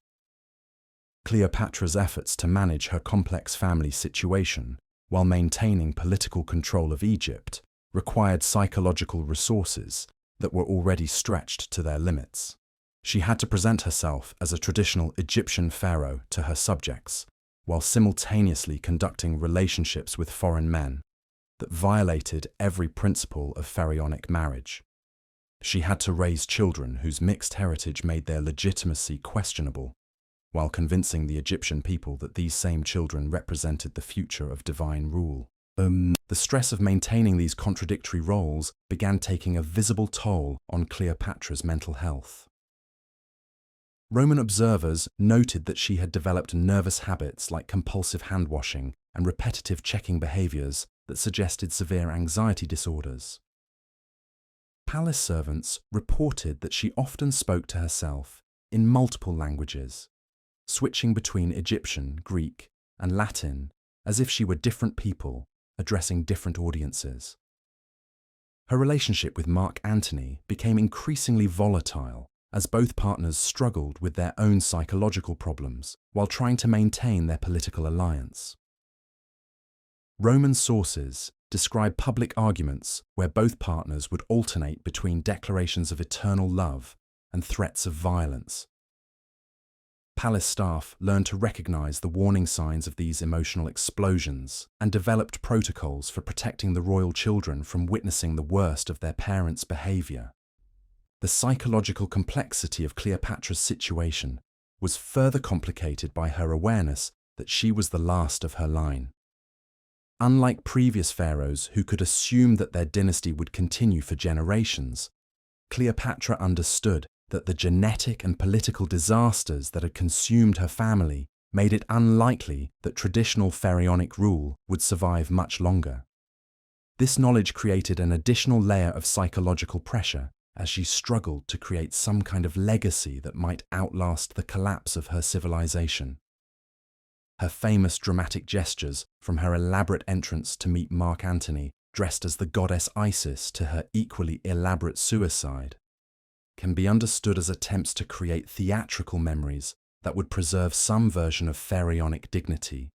Cleopatra's efforts to manage her complex family situation while maintaining political control of Egypt required psychological resources that were already stretched to their limits. She had to present herself as a traditional Egyptian pharaoh to her subjects, while simultaneously conducting relationships with foreign men that violated every principle of pharaonic marriage. She had to raise children whose mixed heritage made their legitimacy questionable, while convincing the Egyptian people that these same children represented the future of divine rule. The stress of maintaining these contradictory roles began taking a visible toll on Cleopatra's mental health. Roman observers noted that she had developed nervous habits like compulsive hand-washing and repetitive checking behaviors that suggested severe anxiety disorders. Palace servants reported that she often spoke to herself in multiple languages, switching between Egyptian, Greek, and Latin as if she were different people addressing different audiences. Her relationship with Mark Antony became increasingly volatile as both partners struggled with their own psychological problems while trying to maintain their political alliance. Roman sources describe public arguments where both partners would alternate between declarations of eternal love and threats of violence. Palace staff learned to recognize the warning signs of these emotional explosions and developed protocols for protecting the royal children from witnessing the worst of their parents' behavior. The psychological complexity of Cleopatra's situation was further complicated by her awareness that she was the last of her line. Unlike previous pharaohs who could assume that their dynasty would continue for generations, Cleopatra understood that the genetic and political disasters that had consumed her family made it unlikely that traditional pharaonic rule would survive much longer. This knowledge created an additional layer of psychological pressure as she struggled to create some kind of legacy that might outlast the collapse of her civilization. Her famous dramatic gestures, from her elaborate entrance to meet Mark Antony dressed as the goddess Isis to her equally elaborate suicide, can be understood as attempts to create theatrical memories that would preserve some version of pharaonic dignity,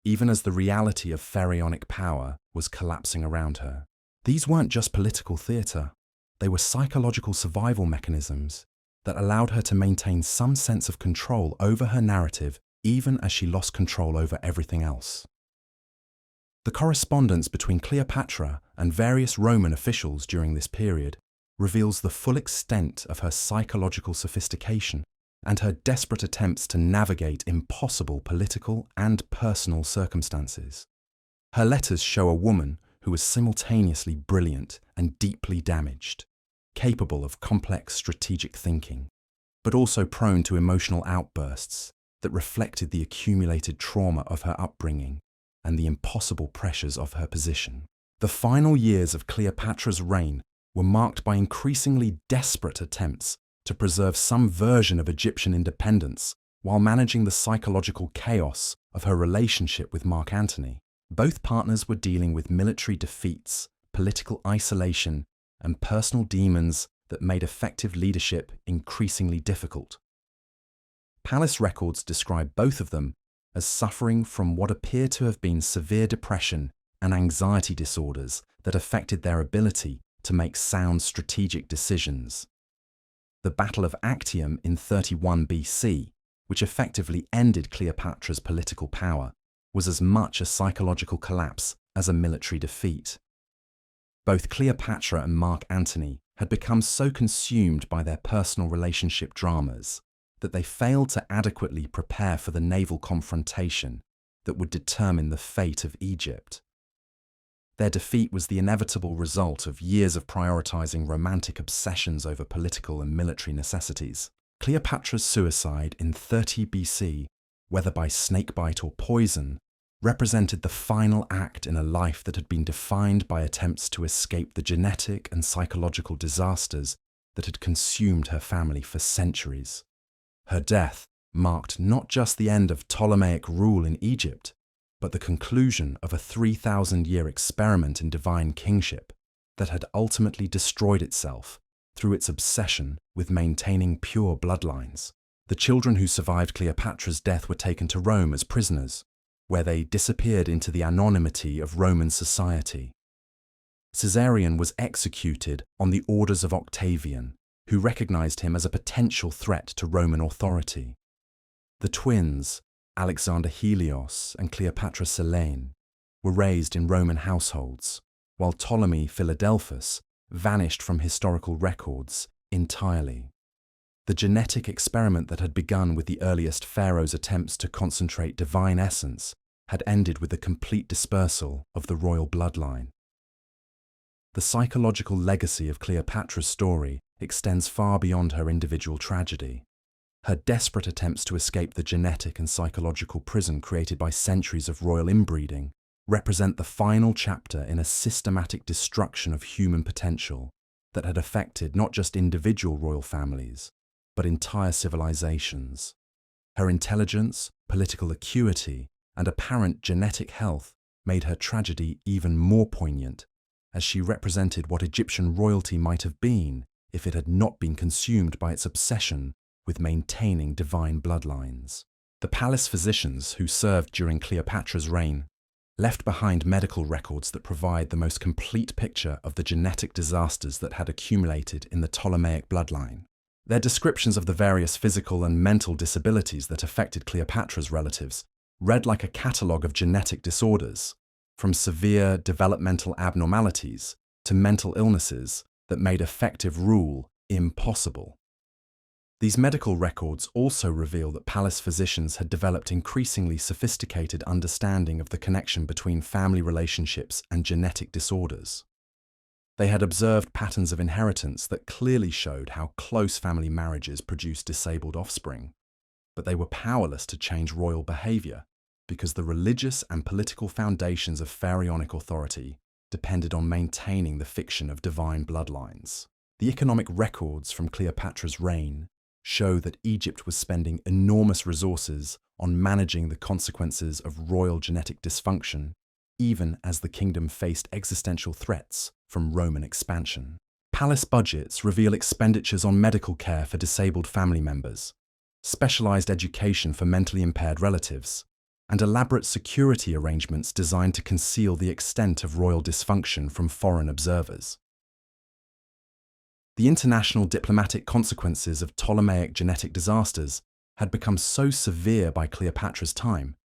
even as the reality of pharaonic power was collapsing around her. These weren't just political theatre. They were psychological survival mechanisms that allowed her to maintain some sense of control over her narrative even as she lost control over everything else. The correspondence between Cleopatra and various Roman officials during this period reveals the full extent of her psychological sophistication and her desperate attempts to navigate impossible political and personal circumstances. Her letters show a woman who was simultaneously brilliant and deeply damaged, capable of complex strategic thinking, but also prone to emotional outbursts that reflected the accumulated trauma of her upbringing and the impossible pressures of her position. The final years of Cleopatra's reign were marked by increasingly desperate attempts to preserve some version of Egyptian independence while managing the psychological chaos of her relationship with Mark Antony. Both partners were dealing with military defeats, political isolation, and personal demons that made effective leadership increasingly difficult. Palace records describe both of them as suffering from what appear to have been severe depression and anxiety disorders that affected their ability to make sound strategic decisions. The Battle of Actium in 31 BC, which effectively ended Cleopatra's political power, was as much a psychological collapse as a military defeat. Both Cleopatra and Mark Antony had become so consumed by their personal relationship dramas that they failed to adequately prepare for the naval confrontation that would determine the fate of Egypt. Their defeat was the inevitable result of years of prioritizing romantic obsessions over political and military necessities. Cleopatra's suicide in 30 BC, whether by snakebite or poison, represented the final act in a life that had been defined by attempts to escape the genetic and psychological disasters that had consumed her family for centuries. Her death marked not just the end of Ptolemaic rule in Egypt, but the conclusion of a 3,000-year experiment in divine kingship that had ultimately destroyed itself through its obsession with maintaining pure bloodlines. The children who survived Cleopatra's death were taken to Rome as prisoners, where they disappeared into the anonymity of Roman society. Caesarion was executed on the orders of Octavian, who recognized him as a potential threat to Roman authority. The twins, Alexander Helios and Cleopatra Selene, were raised in Roman households, while Ptolemy Philadelphus vanished from historical records entirely. The genetic experiment that had begun with the earliest pharaohs' attempts to concentrate divine essence had ended with the complete dispersal of the royal bloodline. The psychological legacy of Cleopatra's story extends far beyond her individual tragedy. Her desperate attempts to escape the genetic and psychological prison created by centuries of royal inbreeding represent the final chapter in a systematic destruction of human potential that had affected not just individual royal families, but entire civilizations. Her intelligence, political acuity, and apparent genetic health made her tragedy even more poignant, as she represented what Egyptian royalty might have been if it had not been consumed by its obsession with maintaining divine bloodlines. The palace physicians who served during Cleopatra's reign left behind medical records that provide the most complete picture of the genetic disasters that had accumulated in the Ptolemaic bloodline. Their descriptions of the various physical and mental disabilities that affected Cleopatra's relatives read like a catalogue of genetic disorders, from severe developmental abnormalities to mental illnesses that made effective rule impossible. These medical records also reveal that palace physicians had developed increasingly sophisticated understanding of the connection between family relationships and genetic disorders. They had observed patterns of inheritance that clearly showed how close family marriages produced disabled offspring, but they were powerless to change royal behavior because the religious and political foundations of pharaonic authority depended on maintaining the fiction of divine bloodlines. The economic records from Cleopatra's reign show that Egypt was spending enormous resources on managing the consequences of royal genetic dysfunction, even as the kingdom faced existential threats from Roman expansion. Palace budgets reveal expenditures on medical care for disabled family members, specialized education for mentally impaired relatives, and elaborate security arrangements designed to conceal the extent of royal dysfunction from foreign observers. The international diplomatic consequences of Ptolemaic genetic disasters had become so severe by Cleopatra's time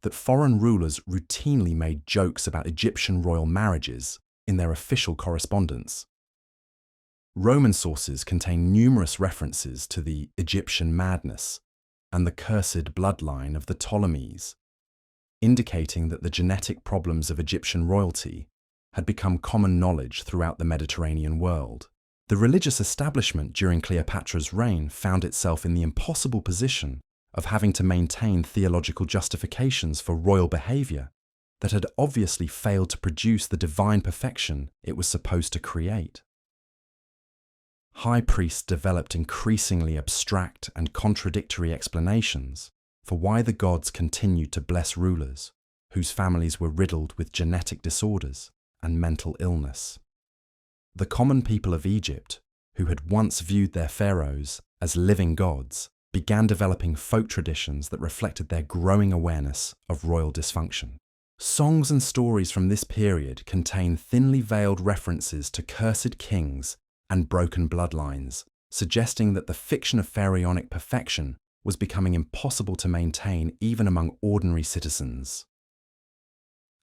that foreign rulers routinely made jokes about Egyptian royal marriages in their official correspondence. Roman sources contain numerous references to the Egyptian madness and the cursed bloodline of the Ptolemies, indicating that the genetic problems of Egyptian royalty had become common knowledge throughout the Mediterranean world. The religious establishment during Cleopatra's reign found itself in the impossible position of having to maintain theological justifications for royal behavior that had obviously failed to produce the divine perfection it was supposed to create. High priests developed increasingly abstract and contradictory explanations for why the gods continued to bless rulers whose families were riddled with genetic disorders and mental illness. The common people of Egypt, who had once viewed their pharaohs as living gods, began developing folk traditions that reflected their growing awareness of royal dysfunction. Songs and stories from this period contain thinly veiled references to cursed kings and broken bloodlines, suggesting that the fiction of pharaonic perfection was becoming impossible to maintain even among ordinary citizens.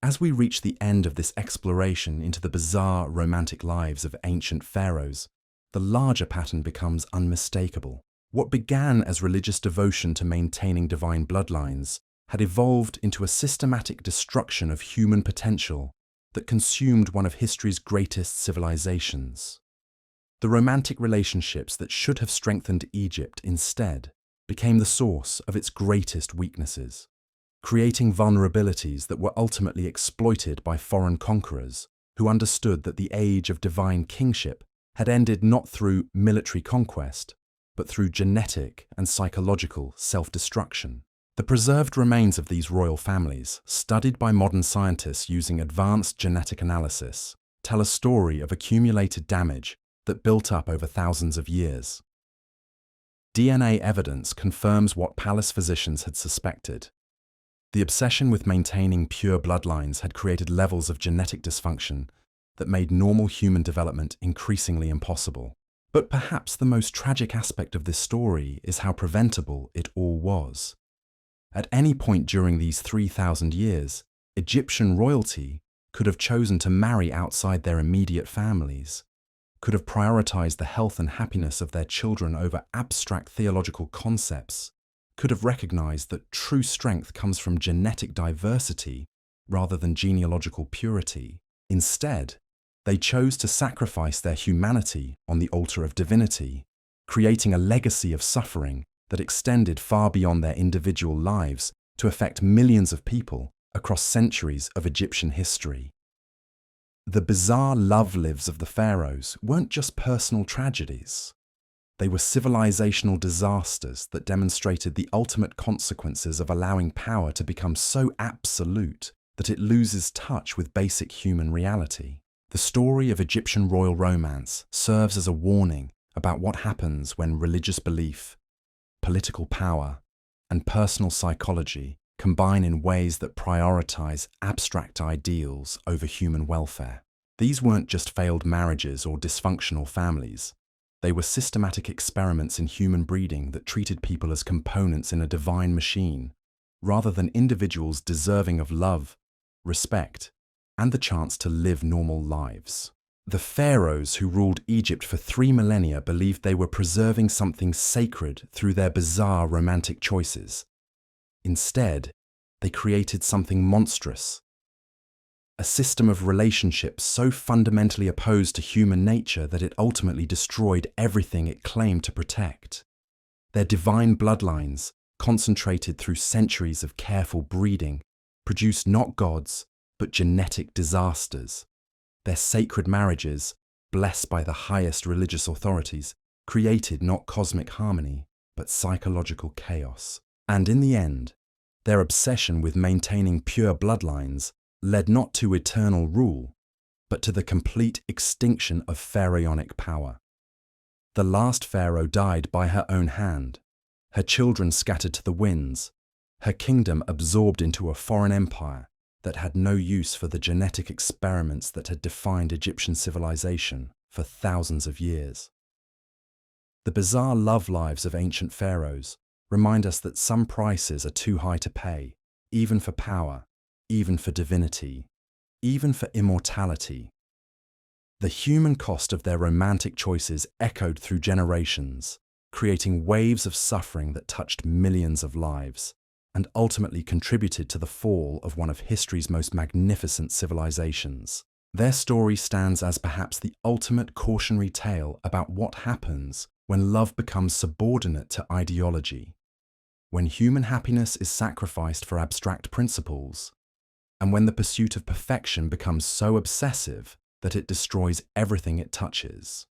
As we reach the end of this exploration into the bizarre romantic lives of ancient pharaohs, the larger pattern becomes unmistakable. What began as religious devotion to maintaining divine bloodlines had evolved into a systematic destruction of human potential that consumed one of history's greatest civilizations. The romantic relationships that should have strengthened Egypt instead became the source of its greatest weaknesses, creating vulnerabilities that were ultimately exploited by foreign conquerors who understood that the age of divine kingship had ended not through military conquest, but through genetic and psychological self-destruction. The preserved remains of these royal families, studied by modern scientists using advanced genetic analysis, tell a story of accumulated damage that built up over thousands of years. DNA evidence confirms what palace physicians had suspected. The obsession with maintaining pure bloodlines had created levels of genetic dysfunction that made normal human development increasingly impossible. But perhaps the most tragic aspect of this story is how preventable it all was. At any point during these 3,000 years, Egyptian royalty could have chosen to marry outside their immediate families, could have prioritized the health and happiness of their children over abstract theological concepts, could have recognized that true strength comes from genetic diversity rather than genealogical purity. Instead, they chose to sacrifice their humanity on the altar of divinity, creating a legacy of suffering that extended far beyond their individual lives to affect millions of people across centuries of Egyptian history. The bizarre love lives of the pharaohs weren't just personal tragedies. They were civilizational disasters that demonstrated the ultimate consequences of allowing power to become so absolute that it loses touch with basic human reality. The story of Egyptian royal romance serves as a warning about what happens when religious belief, political power, and personal psychology combine in ways that prioritize abstract ideals over human welfare. These weren't just failed marriages or dysfunctional families. They were systematic experiments in human breeding that treated people as components in a divine machine, rather than individuals deserving of love, respect, and the chance to live normal lives. The pharaohs who ruled Egypt for 3 millennia believed they were preserving something sacred through their bizarre romantic choices. Instead, they created something monstrous. A system of relationships so fundamentally opposed to human nature that it ultimately destroyed everything it claimed to protect. Their divine bloodlines, concentrated through centuries of careful breeding, produced not gods, but genetic disasters. Their sacred marriages, blessed by the highest religious authorities, created not cosmic harmony, but psychological chaos. And in the end, their obsession with maintaining pure bloodlines led not to eternal rule, but to the complete extinction of pharaonic power. The last pharaoh died by her own hand, her children scattered to the winds, her kingdom absorbed into a foreign empire that had no use for the genetic experiments that had defined Egyptian civilization for thousands of years. The bizarre love lives of ancient pharaohs remind us that some prices are too high to pay, even for power, even for divinity, even for immortality. The human cost of their romantic choices echoed through generations, creating waves of suffering that touched millions of lives, and ultimately contributed to the fall of one of history's most magnificent civilizations. Their story stands as perhaps the ultimate cautionary tale about what happens when love becomes subordinate to ideology, when human happiness is sacrificed for abstract principles, and when the pursuit of perfection becomes so obsessive that it destroys everything it touches.